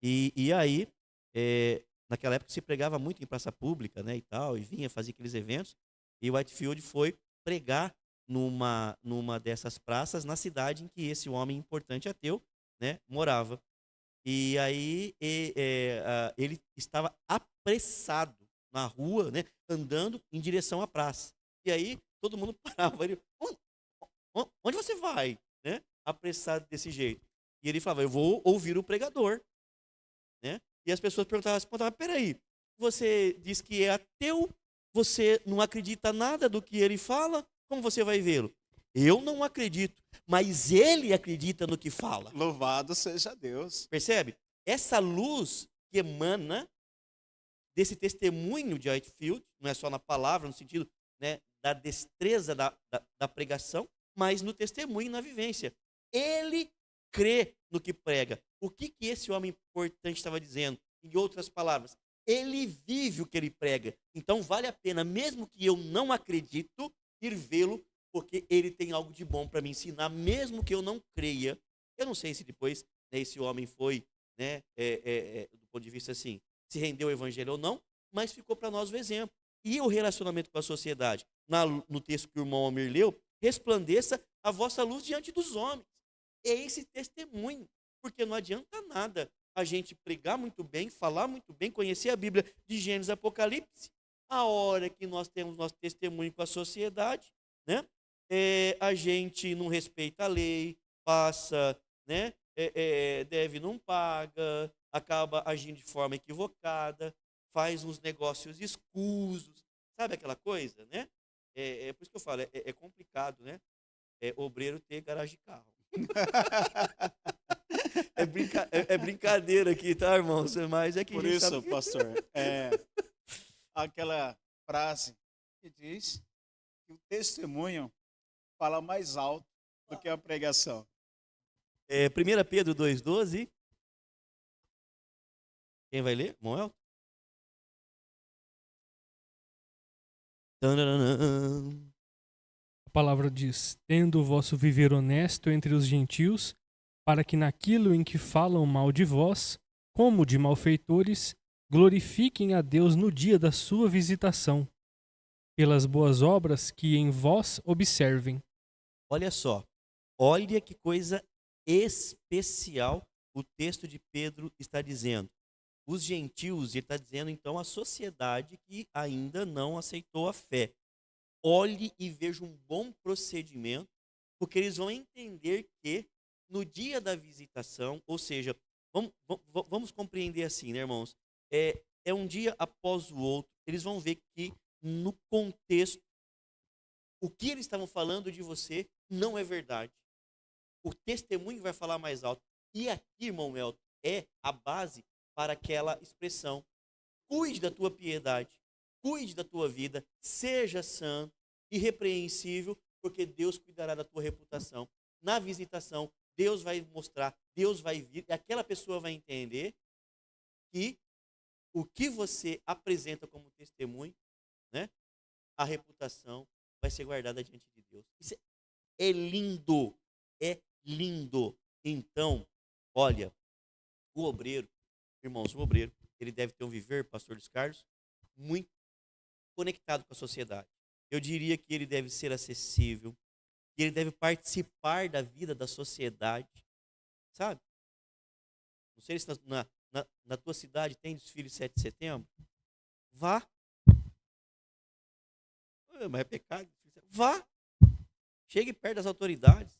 E aí, naquela época se pregava muito em praça pública, né, e tal, e vinha fazer aqueles eventos. E Whitefield foi pregar numa dessas praças na cidade em que esse homem importante ateu, né, morava. E aí ele estava apressado na rua, né, andando em direção à praça. E aí todo mundo parava. Ele, onde você vai? Né? Apressado desse jeito. E ele falava, eu vou ouvir o pregador. Né? E as pessoas perguntavam, peraí, você diz que é ateu, você não acredita nada do que ele fala, como você vai vê-lo? Eu não acredito, mas ele acredita no que fala. Louvado seja Deus. Percebe? Essa luz que emana desse testemunho de Whitefield, não é só na palavra, no sentido, né, da destreza da pregação, mas no testemunho e na vivência. Ele crê no que prega. O que esse homem importante estava dizendo? Em outras palavras, ele vive o que ele prega. Então vale a pena, mesmo que eu não acredito, ir vê-lo, porque ele tem algo de bom para me ensinar, mesmo que eu não creia. Eu não sei se depois, né, esse homem foi, né, do ponto de vista assim, se rendeu ao evangelho ou não, mas ficou para nós o exemplo. E o relacionamento com a sociedade? No texto que o irmão Almir leu, resplandeça a vossa luz diante dos homens. É esse testemunho, porque não adianta nada a gente pregar muito bem, falar muito bem, conhecer a Bíblia de Gênesis e Apocalipse. A hora que nós temos nosso testemunho com a sociedade, né, a gente não respeita a lei, passa, né, deve, não paga, acaba agindo de forma equivocada, faz uns negócios escusos, sabe aquela coisa, né? Por isso que eu falo, é complicado, né? Obreiro ter garagem de carro. É brincadeira aqui, tá, irmãos? Mas é que Por a gente isso, sabe que... pastor, aquela frase que diz que o testemunho fala mais alto do que a pregação. 1 Pedro 2,12. Quem vai ler? Moel? A palavra diz: tendo o vosso viver honesto entre os gentios, para que naquilo em que falam mal de vós, como de malfeitores, glorifiquem a Deus no dia da sua visitação, pelas boas obras que em vós observem. Olha só, olha que coisa especial o texto de Pedro está dizendo. Os gentios, ele está dizendo então a sociedade que ainda não aceitou a fé. Olhe e veja um bom procedimento, porque eles vão entender que no dia da visitação, ou seja, vamos compreender assim, né, irmãos? É um dia após o outro, eles vão ver que no contexto, o que eles estavam falando de você não é verdade. O testemunho vai falar mais alto. E aqui, irmão Elton, é a base para aquela expressão. Cuide da tua piedade, cuide da tua vida, seja santo, irrepreensível, porque Deus cuidará da tua reputação. Na visitação, Deus vai mostrar, Deus vai vir, e aquela pessoa vai entender que o que você apresenta como testemunho, né, a reputação vai ser guardada diante de Deus. Isso é lindo, é lindo. Então, olha, o obreiro, irmãos, o obreiro, ele deve ter um viver, pastor Luiz Carlos, muito conectado com a sociedade. Eu diria que ele deve ser acessível, que ele deve participar da vida da sociedade, sabe? Não sei se na tua cidade tem desfile 7 de setembro. Vá. Mas é pecado. Vá. Chegue perto das autoridades.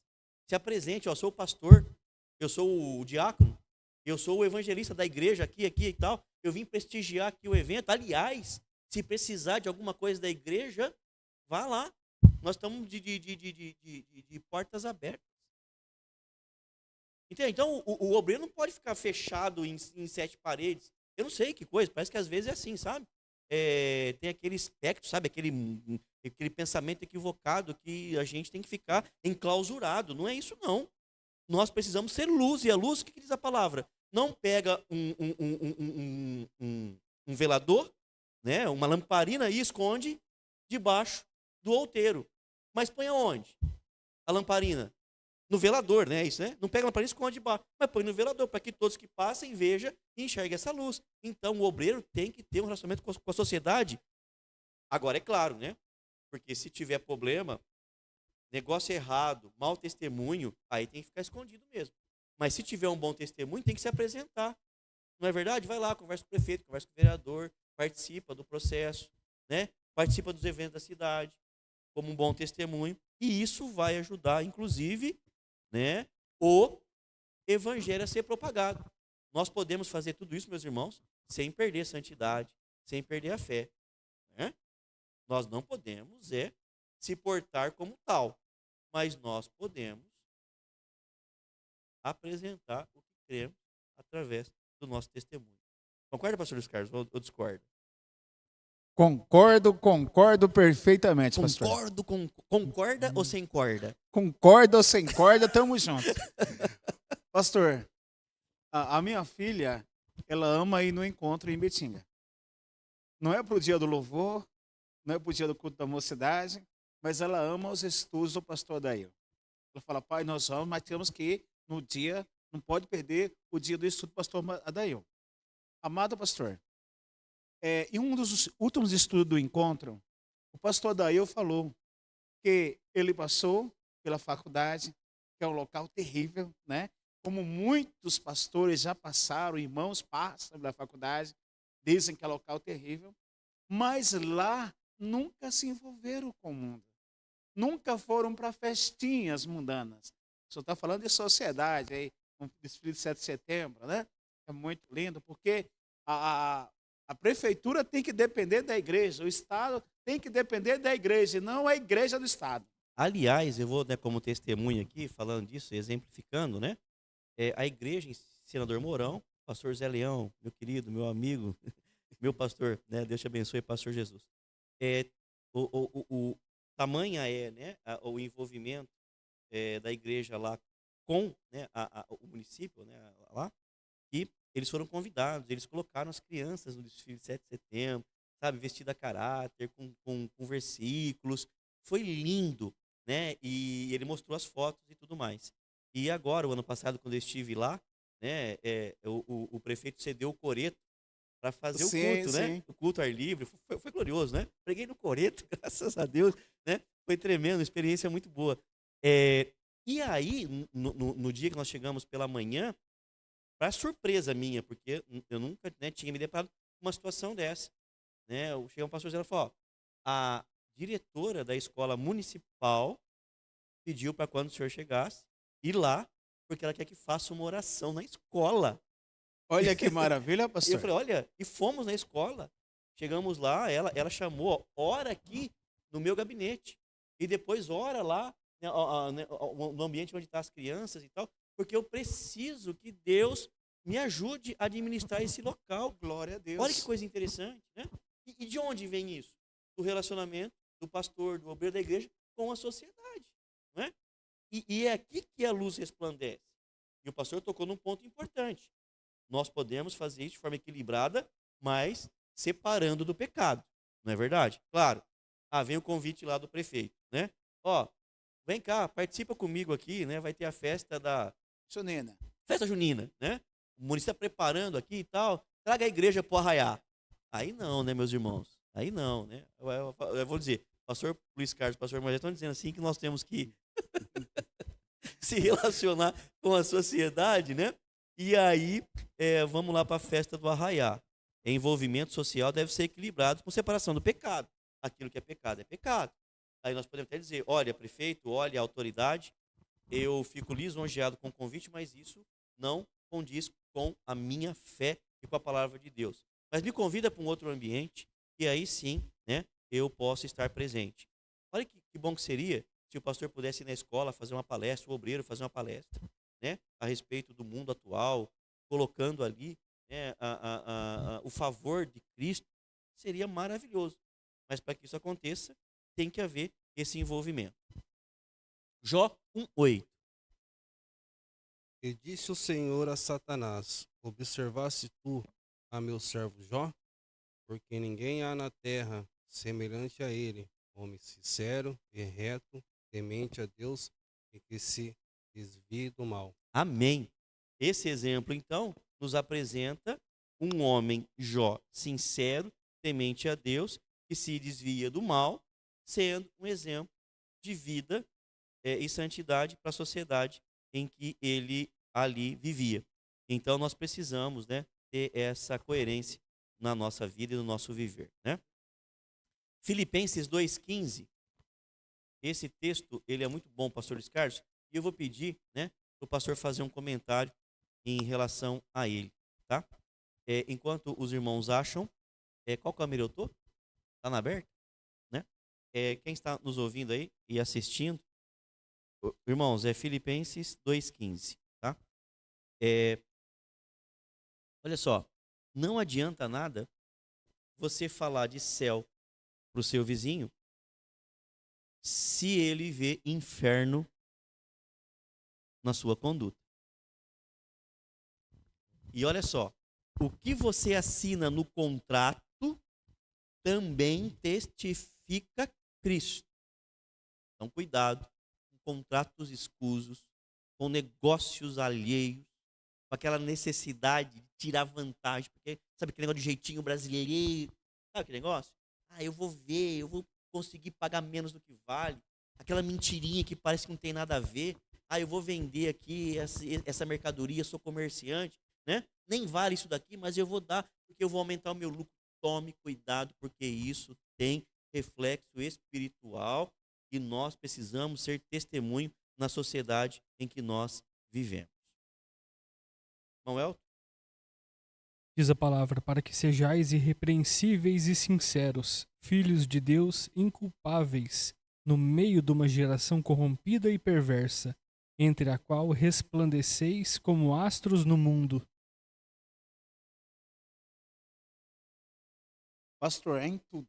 Se apresente. Eu sou o pastor, eu sou o diácono, eu sou o evangelista da igreja aqui e tal. Eu vim prestigiar aqui o evento. Aliás, se precisar de alguma coisa da igreja, vá lá. Nós estamos de portas abertas. Entende? Então, o obreiro não pode ficar fechado em 7 paredes. Eu não sei que coisa, parece que às vezes é assim, sabe? Tem aquele espectro, sabe? Aquele pensamento equivocado que a gente tem que ficar enclausurado. Não é isso, não. Nós precisamos ser luz. E a luz, o que diz a palavra? Não pega um velador, né? Uma lamparina e esconde debaixo do outeiro. Mas põe aonde? A lamparina? No velador, né? Isso, né? Não pega a lamparina e esconde debaixo. Mas põe no velador, para que todos que passem vejam e enxerguem essa luz. Então, o obreiro tem que ter um relacionamento com a sociedade. Agora, é claro, né? Porque se tiver problema, negócio errado, mau testemunho, aí tem que ficar escondido mesmo. Mas se tiver um bom testemunho, tem que se apresentar. Não é verdade? Vai lá, conversa com o prefeito, conversa com o vereador, participa do processo, né? Participa dos eventos da cidade. como um bom testemunho, e isso vai ajudar, inclusive, né, o evangelho a ser propagado. Nós podemos fazer tudo isso, meus irmãos, sem perder a santidade, sem perder a fé, né? Nós não podemos se portar como tal, mas nós podemos apresentar o que cremos através do nosso testemunho. Concorda, pastor Luiz Carlos, ou discorda? Concordo perfeitamente, pastor. Concorda ou sem corda? Concordo ou sem corda, tamo junto. Pastor, a minha filha, ela ama ir no encontro em Betinga. Não é pro dia do louvor, não é pro dia do culto da mocidade, mas ela ama os estudos do pastor Adair. Ela fala, pai, nós vamos, mas temos que ir no dia, não pode perder o dia do estudo do pastor Adair. Amado pastor, em um dos últimos estudos do encontro, o pastor Adair falou que ele passou pela faculdade, que é um local terrível, né? Como muitos pastores já passaram, irmãos passam pela faculdade, dizem que é um local terrível, mas lá nunca se envolveram com o mundo. Nunca foram para festinhas mundanas. O senhor está falando de sociedade, aí, um desfile de 7 de setembro, né? É muito lindo, porque a prefeitura tem que depender da igreja, o Estado tem que depender da igreja, e não a igreja do Estado. Aliás, eu vou, né, como testemunha aqui, falando disso, exemplificando, né? A igreja em Senador Mourão, pastor Zé Leão, meu querido, meu amigo, meu pastor, né? Deus te abençoe, pastor Jesus. Tamanha né, o envolvimento da igreja lá com, né, o município, né, lá, e eles foram convidados, eles colocaram as crianças no desfile de 7 de setembro, sabe, vestida a caráter, com versículos, foi lindo, né, e ele mostrou as fotos e tudo mais. E agora, o ano passado, quando eu estive lá, né, o prefeito cedeu o coreto para fazer o culto, né? O culto ao ar livre, foi glorioso, né? Preguei no coreto, graças a Deus, né? Foi tremendo, experiência muito boa. E aí, no dia que nós chegamos pela manhã, para surpresa minha, porque eu nunca, né, tinha me deparado com uma situação dessa, né? Chegou um pastor e falou, ó, a diretora da escola municipal pediu para quando o senhor chegasse, ir lá, porque ela quer que faça uma oração na escola. Olha que maravilha, pastor. E eu falei, olha, e fomos na escola. Chegamos lá, ela chamou, ora aqui no meu gabinete. E depois ora lá, né, no ambiente onde estão as crianças e tal, porque eu preciso que Deus me ajude a administrar esse local. Glória a Deus. Olha que coisa interessante, né? E de onde vem isso? Do relacionamento do pastor, do obreiro da igreja com a sociedade, não é? E é aqui que a luz resplandece. E o pastor tocou num ponto importante. Nós podemos fazer isso de forma equilibrada, mas separando do pecado. Não é verdade? Claro. Vem o convite lá do prefeito, né? Ó, vem cá, participa comigo aqui, né? Vai ter a festa da junina. Festa junina, né? O município está preparando aqui e tal. Traga a igreja para o arraiar. Aí não, né, meus irmãos? Aí não, né? Eu vou dizer, pastor Luiz Carlos, pastor Moisés estão dizendo assim que nós temos que se relacionar com a sociedade, né? E aí, vamos lá para a festa do arraiá. Envolvimento social deve ser equilibrado com separação do pecado. Aquilo que é pecado é pecado. Aí nós podemos até dizer, olha, prefeito, olha, autoridade, eu fico lisonjeado com o convite, mas isso não condiz com a minha fé e com a palavra de Deus. Mas me convida para um outro ambiente, e aí sim, né, eu posso estar presente. Olha que bom que seria se o pastor pudesse ir na escola fazer uma palestra, o obreiro fazer uma palestra, né, a respeito do mundo atual, colocando ali, né, o favor de Cristo, seria maravilhoso. Mas para que isso aconteça, tem que haver esse envolvimento. Jó 1:8. E disse o Senhor a Satanás: observaste tu a meu servo Jó? Porque ninguém há na terra semelhante a ele, homem sincero e reto, temente a Deus e que se desvie do mal. Amém. Esse exemplo, então, nos apresenta um homem Jó sincero, temente a Deus, que se desvia do mal, sendo um exemplo de vida e santidade para a sociedade em que ele ali vivia. Então, nós precisamos, né, ter essa coerência na nossa vida e no nosso viver, né? Filipenses 2:15 esse texto, ele é muito bom, pastor Luiz Carlos, e eu vou pedir, né, para o pastor fazer um comentário em relação a ele, tá? Enquanto os irmãos acham, qual câmera eu tô? Tá na aberta? Né? Quem está nos ouvindo aí e assistindo, irmãos, é Filipenses 2,15, tá? Olha só, não adianta nada você falar de céu para o seu vizinho se ele vê inferno na sua conduta. E olha só, o que você assina no contrato também testifica Cristo. Então, cuidado com contratos escusos, com negócios alheios, com aquela necessidade de tirar vantagem, porque sabe aquele negócio de jeitinho brasileiro, sabe aquele negócio? Eu vou ver, eu vou conseguir pagar menos do que vale, aquela mentirinha que parece que não tem nada a ver, eu vou vender aqui essa mercadoria, sou comerciante, né? Nem vale isso daqui, mas eu vou dar, porque eu vou aumentar o meu lucro. Tome cuidado, porque isso tem reflexo espiritual e nós precisamos ser testemunho na sociedade em que nós vivemos. Manuel? Diz a palavra, para que sejais irrepreensíveis e sinceros, filhos de Deus inculpáveis, no meio de uma geração corrompida e perversa, entre a qual resplandeceis como astros no mundo. Pastor, é em tudo.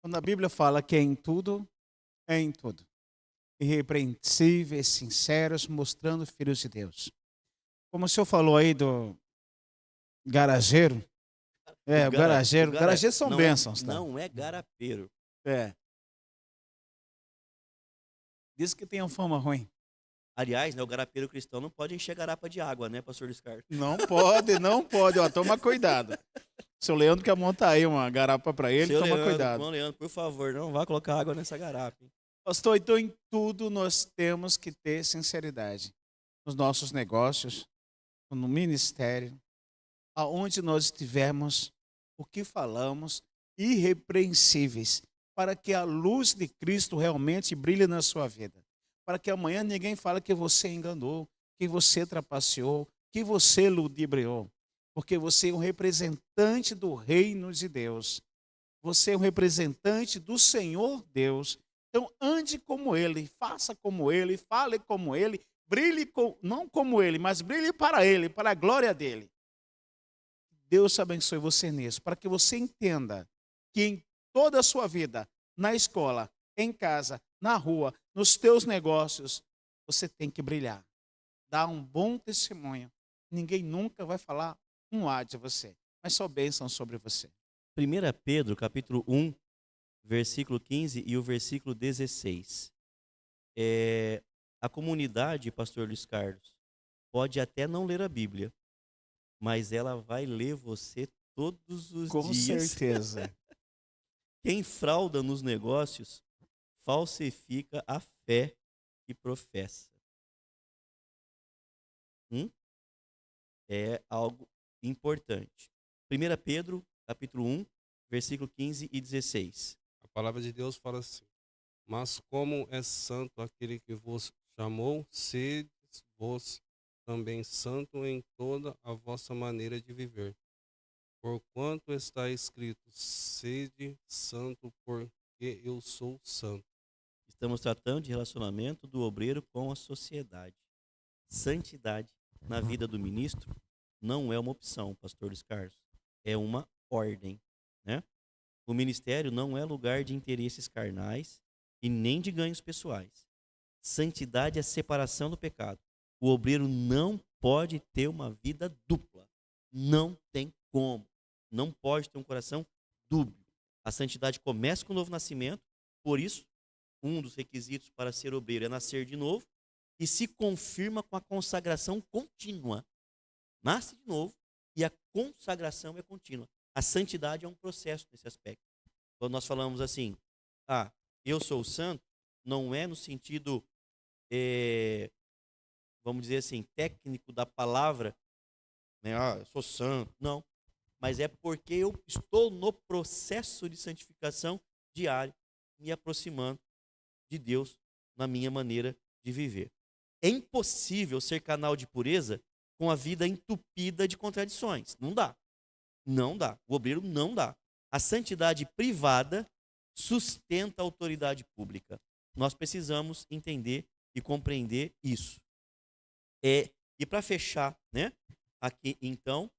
Quando a Bíblia fala que é em tudo, é em tudo. Irrepreensíveis, sinceros, mostrando filhos de Deus. Como o senhor falou aí do garageiro. O garageiro. Garageiros são bênçãos, tá? Não é garapeiro. Diz que tem uma fama ruim. Aliás, né, o garapeiro cristão não pode encher garapa de água, né, pastor Descartes? Não pode. Ó, toma cuidado. Seu Leandro quer montar aí uma garapa para ele, toma cuidado. Leandro, por favor, não vá colocar água nessa garapa. Hein? Pastor, então em tudo nós temos que ter sinceridade. Nos nossos negócios, no ministério, aonde nós estivermos, o que falamos, irrepreensíveis, para que a luz de Cristo realmente brilhe na sua vida. Para que amanhã ninguém fale que você enganou, que você trapaceou, que você ludibriou. Porque você é um representante do reino de Deus. Você é um representante do Senhor Deus. Então ande como Ele, faça como Ele, fale como Ele, brilhe não como Ele, mas brilhe para Ele, para a glória dEle. Deus abençoe você nisso, para que você entenda que em toda a sua vida, na escola, em casa, na rua, nos teus negócios, você tem que brilhar. Dar um bom testemunho. Ninguém nunca vai falar um A de você, mas só bênção sobre você. 1 Pedro, capítulo 1, versículo 15 e o versículo 16. A comunidade, pastor Luiz Carlos, pode até não ler a Bíblia, mas ela vai ler você todos os dias. Com certeza. Quem frauda nos negócios falsifica a fé que professa. É algo importante. 1 Pedro, capítulo 1, versículo 15 e 16. A palavra de Deus fala assim: mas como é santo aquele que vos chamou, sedes vós também santo em toda a vossa maneira de viver. Porquanto está escrito: sede santo, porque eu sou santo. Estamos tratando de relacionamento do obreiro com a sociedade. Santidade na vida do ministro não é uma opção, pastor Luiz Carlos. É uma ordem, né? O ministério não é lugar de interesses carnais e nem de ganhos pessoais. Santidade é separação do pecado. O obreiro não pode ter uma vida dupla. Não tem como. Não pode ter um coração dúbio. A santidade começa com o novo nascimento, por isso, um dos requisitos para ser obreiro é nascer de novo e se confirma com a consagração contínua. Nasce de novo e a consagração é contínua. A santidade é um processo nesse aspecto. Quando nós falamos assim, eu sou santo, não é no sentido, vamos dizer assim, técnico da palavra, né? Eu sou santo. Não. Mas é porque eu estou no processo de santificação diário, me aproximando de Deus na minha maneira de viver. É impossível ser canal de pureza com a vida entupida de contradições. Não dá. Não dá. O obreiro não dá. A santidade privada sustenta a autoridade pública. Nós precisamos entender e compreender isso. E para fechar, né, aqui então,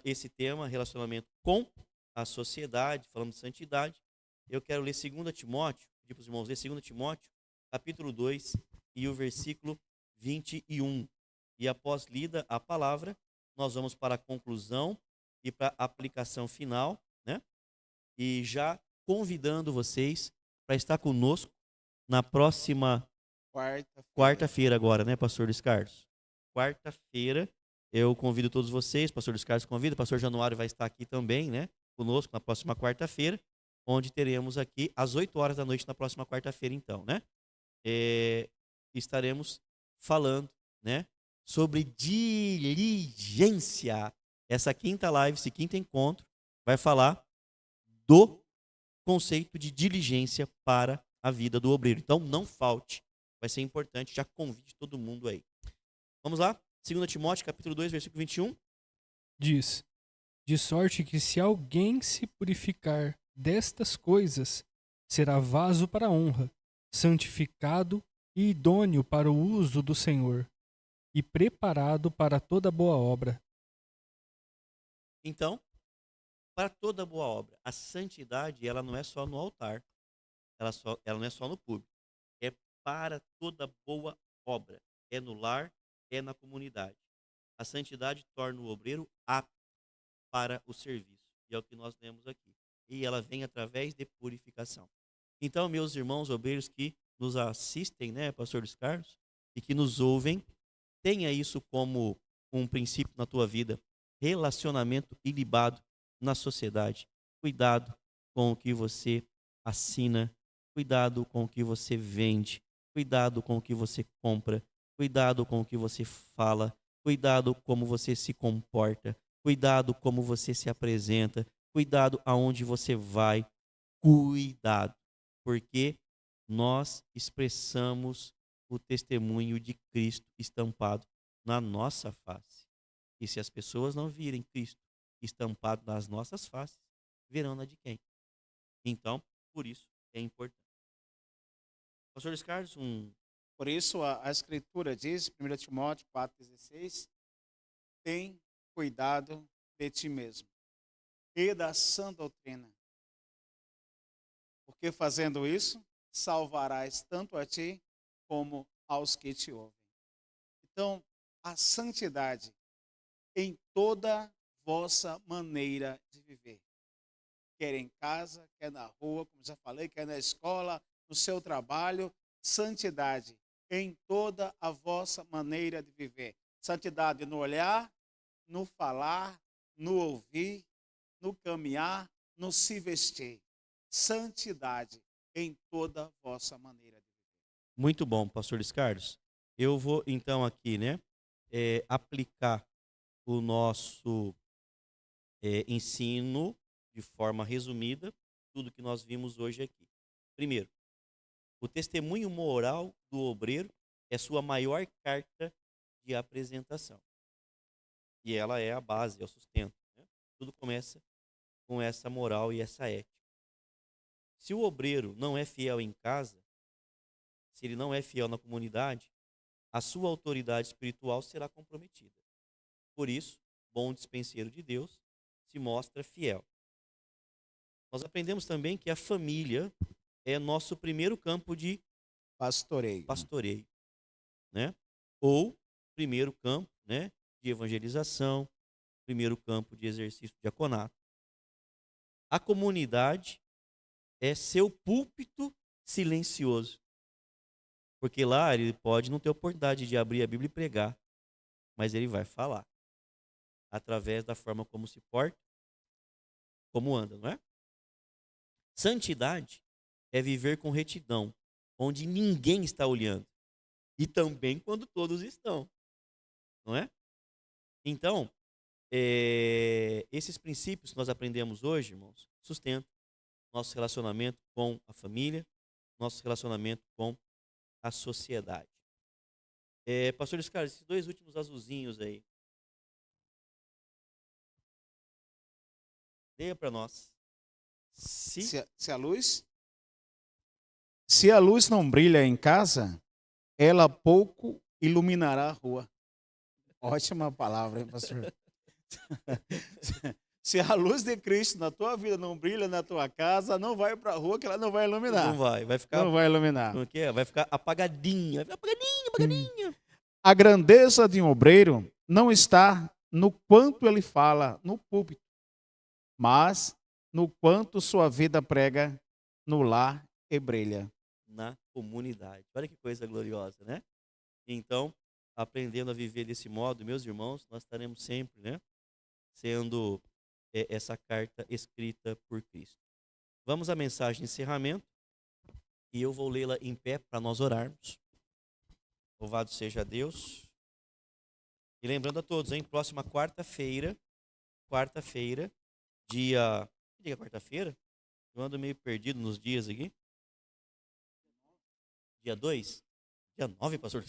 esse tema, relacionamento com a sociedade, falando de santidade, eu quero ler 2 Timóteo, pedir para os irmãos ler 2 Timóteo, capítulo 2 e o versículo 21. E após lida a palavra, nós vamos para a conclusão e para a aplicação final, né? E já convidando vocês para estar conosco na próxima quarta-feira agora, né, pastor Luiz Carlos? Quarta-feira, eu convido todos vocês, pastor Luiz Carlos convida, pastor Januário vai estar aqui também, né, conosco na próxima quarta-feira, onde teremos aqui às 8 horas da noite na próxima quarta-feira, então, né? Estaremos falando, né, sobre diligência. Essa quinta live, esse quinto encontro, vai falar do conceito de diligência para a vida do obreiro. Então, não falte, vai ser importante, já convide todo mundo aí. Vamos lá? 2 Timóteo, capítulo 2, versículo 21. Diz: de sorte que se alguém se purificar destas coisas, será vaso para a honra, santificado e idôneo para o uso do Senhor, e preparado para toda boa obra. Então, para toda boa obra, a santidade, ela não é só no altar, ela não é só no público, é para toda boa obra, é no lar, é na comunidade. A santidade torna o obreiro apto para o serviço, e é o que nós lemos aqui. E ela vem através de purificação. Então, meus irmãos obreiros que nos assistem, né, pastor Luiz Carlos, e que nos ouvem, tenha isso como um princípio na tua vida, relacionamento ilibado na sociedade. Cuidado com o que você assina, cuidado com o que você vende, cuidado com o que você compra, cuidado com o que você fala, cuidado como você se comporta, cuidado como você se apresenta, cuidado aonde você vai, cuidado, porque nós expressamos o testemunho de Cristo estampado na nossa face. E se as pessoas não virem Cristo estampado nas nossas faces, verão na de quem? Então, por isso é importante. Pastor Luiz Carlos, Por isso a Escritura diz, 1 Timóteo 4,16, tem cuidado de ti mesmo e da sã doutrina, porque fazendo isso, salvarás tanto a ti como aos que te ouvem. Então, a santidade em toda vossa maneira de viver, quer em casa, quer na rua, como já falei, quer na escola, no seu trabalho, santidade em toda a vossa maneira de viver. Santidade no olhar, no falar, no ouvir, no caminhar, no se vestir. Santidade em toda a vossa maneira de viver. muito bom, pastor Luiz Carlos. Eu vou então aqui, né, aplicar o nosso ensino de forma resumida, tudo que nós vimos hoje aqui. Primeiro, o testemunho moral do obreiro é sua maior carta de apresentação. E ela é a base, é o sustento, né? Tudo começa com essa moral e essa ética. Se o obreiro não é fiel em casa, se ele não é fiel na comunidade, a sua autoridade espiritual será comprometida. Por isso, bom dispenseiro de Deus se mostra fiel. Nós aprendemos também que a família é nosso primeiro campo de pastoreio, né? Ou primeiro campo, né, de evangelização, primeiro campo de exercício de diaconato. A comunidade é seu púlpito silencioso, porque lá ele pode não ter oportunidade de abrir a Bíblia e pregar, mas ele vai falar através da forma como se porta, como anda, não é? Santidade é viver com retidão, onde ninguém está olhando, e também quando todos estão, não é? Então, esses princípios que nós aprendemos hoje, irmãos, sustentam nosso relacionamento com a família, nosso relacionamento com a sociedade. Pastor Luiz Carlos, esses dois últimos azulzinhos aí. Leia para nós. Se a luz não brilha em casa, ela pouco iluminará a rua. Ótima palavra, hein, pastor? Se a luz de Cristo na tua vida não brilha na tua casa, não vai para a rua que ela não vai iluminar. Não vai ficar. Não vai iluminar. Como é que é? Vai ficar apagadinha. Vai ficar apagadinha. A grandeza de um obreiro não está no quanto ele fala no púlpito, mas no quanto sua vida prega no lar e brilha. Na comunidade. Olha que coisa gloriosa, né? Então, aprendendo a viver desse modo, meus irmãos, nós estaremos sempre, né, sendo essa carta escrita por Cristo. Vamos à mensagem de encerramento e eu vou lê-la em pé para nós orarmos. Louvado seja Deus. E lembrando a todos, hein, próxima quarta-feira, dia... Que dia é quarta-feira? Eu ando meio perdido nos dias aqui. Dia 2? Dia 9, pastor?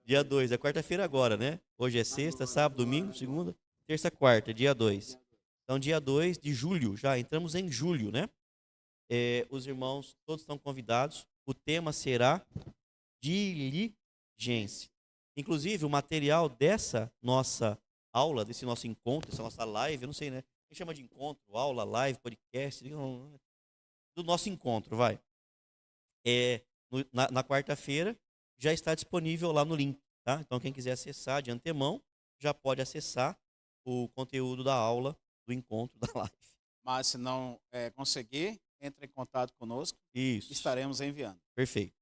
Dia 2, é quarta-feira agora, né? Hoje é sexta, sábado, domingo, segunda, terça, quarta, dia 2. Então, dia 2 de julho, já entramos em julho, né? Os irmãos todos estão convidados. O tema será diligência. Inclusive, o material dessa nossa aula, desse nosso encontro, dessa nossa live, eu não sei, né? A gente chama de encontro, aula, live, podcast, do nosso encontro, vai. Na quarta-feira já está disponível lá no link, tá? Então, quem quiser acessar de antemão, já pode acessar o conteúdo da aula, do encontro, da live. Mas se não conseguir, entre em contato conosco. Isso. Estaremos enviando. Perfeito.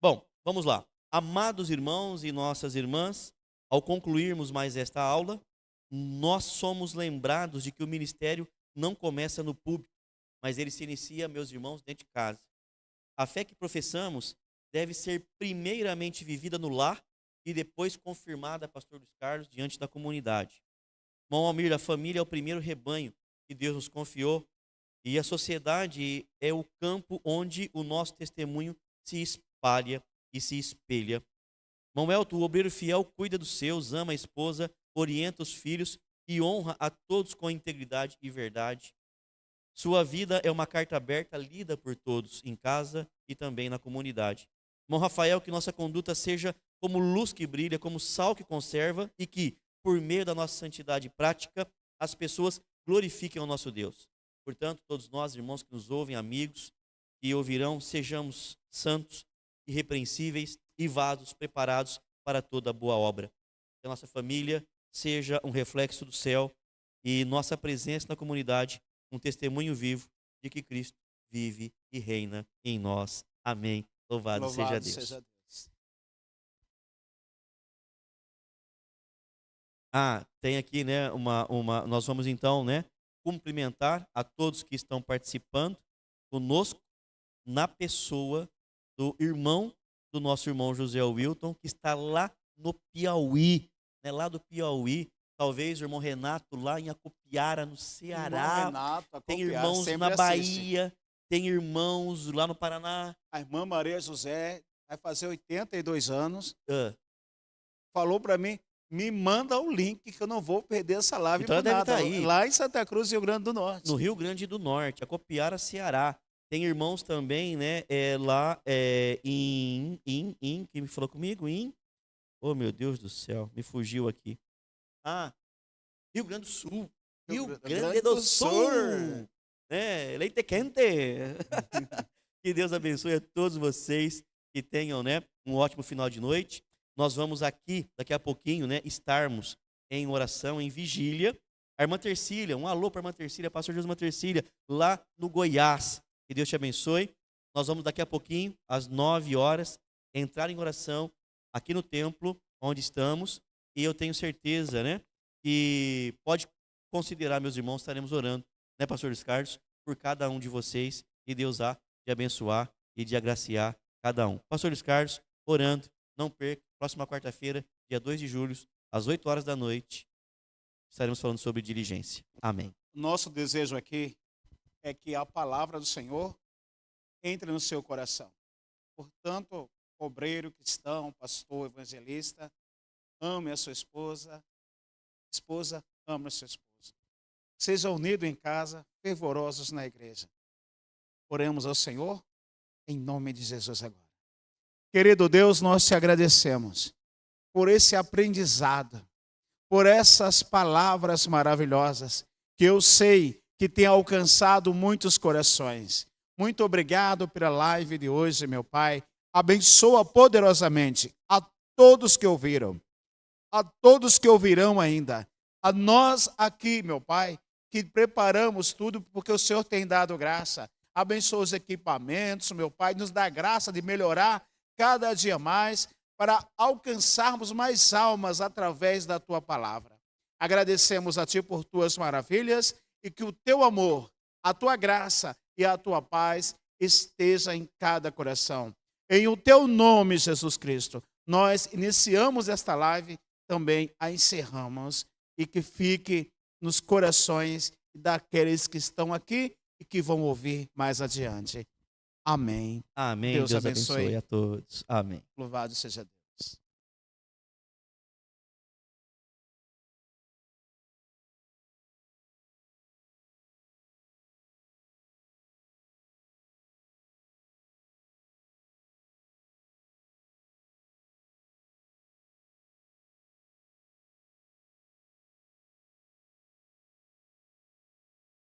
Bom, vamos lá. Amados irmãos e nossas irmãs, ao concluirmos mais esta aula, nós somos lembrados de que o ministério não começa no público, mas ele se inicia, meus irmãos, dentro de casa. A fé que professamos deve ser primeiramente vivida no lar e depois confirmada, pastor Luiz Carlos, diante da comunidade. Irmão Almir, a família é o primeiro rebanho que Deus nos confiou e a sociedade é o campo onde o nosso testemunho se espalha e se espelha. Irmão Elton, o obreiro fiel cuida dos seus, ama a esposa, orienta os filhos e honra a todos com integridade e verdade. Sua vida é uma carta aberta, lida por todos, em casa e também na comunidade. Irmão Rafael, que nossa conduta seja como luz que brilha, como sal que conserva e que, por meio da nossa santidade prática, as pessoas glorifiquem ao nosso Deus. Portanto, todos nós, irmãos que nos ouvem, amigos que ouvirão, sejamos santos, irrepreensíveis e vasos preparados para toda boa obra. Que a nossa família seja um reflexo do céu e nossa presença na comunidade um testemunho vivo de que Cristo vive e reina em nós. Amém. Louvado seja Deus. Tem aqui, né, nós vamos então, né, cumprimentar a todos que estão participando conosco na pessoa do irmão do nosso irmão José Wilton, que está lá no Piauí, né, lá do Piauí. Talvez o irmão Renato lá em Acopiara, no Ceará. Renato, tem irmãos na Bahia, tem irmãos lá no Paraná. A irmã Maria José vai fazer 82 anos. Falou para mim, me manda o link que eu não vou perder essa live então por nada. Tá aí. Lá em Santa Cruz, Rio Grande do Norte. No Rio Grande do Norte, Acopiara, Ceará. Tem irmãos também, né, lá que me falou comigo, oh meu Deus do céu, me fugiu aqui. Rio Grande do Sul. Rio Grande do Sul. Leite quente. Que Deus abençoe a todos vocês que tenham, né, um ótimo final de noite. Nós vamos aqui, daqui a pouquinho, né, estarmos em oração, em vigília. A irmã Tercília, um alô para a irmã Tercília, pastor José Tercília, lá no Goiás. Que Deus te abençoe. Nós vamos daqui a pouquinho, às 9 horas, entrar em oração aqui no templo onde estamos. E eu tenho certeza, né, que pode considerar, meus irmãos, estaremos orando, né, pastor Luiz Carlos, por cada um de vocês. E Deus há de abençoar e de agraciar cada um. Pastor Luiz Carlos, orando, não perca, próxima quarta-feira, dia 2 de julho, às 8 horas da noite, estaremos falando sobre diligência. Amém. Nosso desejo aqui é que a palavra do Senhor entre no seu coração. Portanto, obreiro, cristão, pastor, evangelista, ame a sua esposa, esposa, ame a sua esposa. Sejam unidos em casa, fervorosos na igreja. Oremos ao Senhor, em nome de Jesus agora. Querido Deus, nós te agradecemos por esse aprendizado, por essas palavras maravilhosas, que eu sei que tem alcançado muitos corações. Muito obrigado pela live de hoje, meu Pai. Abençoa poderosamente a todos que ouviram, a todos que ouvirão ainda, a nós aqui, meu Pai, que preparamos tudo porque o Senhor tem dado graça. Abençoa os equipamentos, meu Pai, nos dá graça de melhorar cada dia mais para alcançarmos mais almas através da Tua palavra. Agradecemos a Ti por Tuas maravilhas e que o Teu amor, a Tua graça e a Tua paz esteja em cada coração. Em o Teu nome, Jesus Cristo, nós iniciamos esta live, também a encerramos e que fique nos corações daqueles que estão aqui e que vão ouvir mais adiante. Amém. Amém. Deus Deus abençoe a todos. Amém. Louvado seja Deus.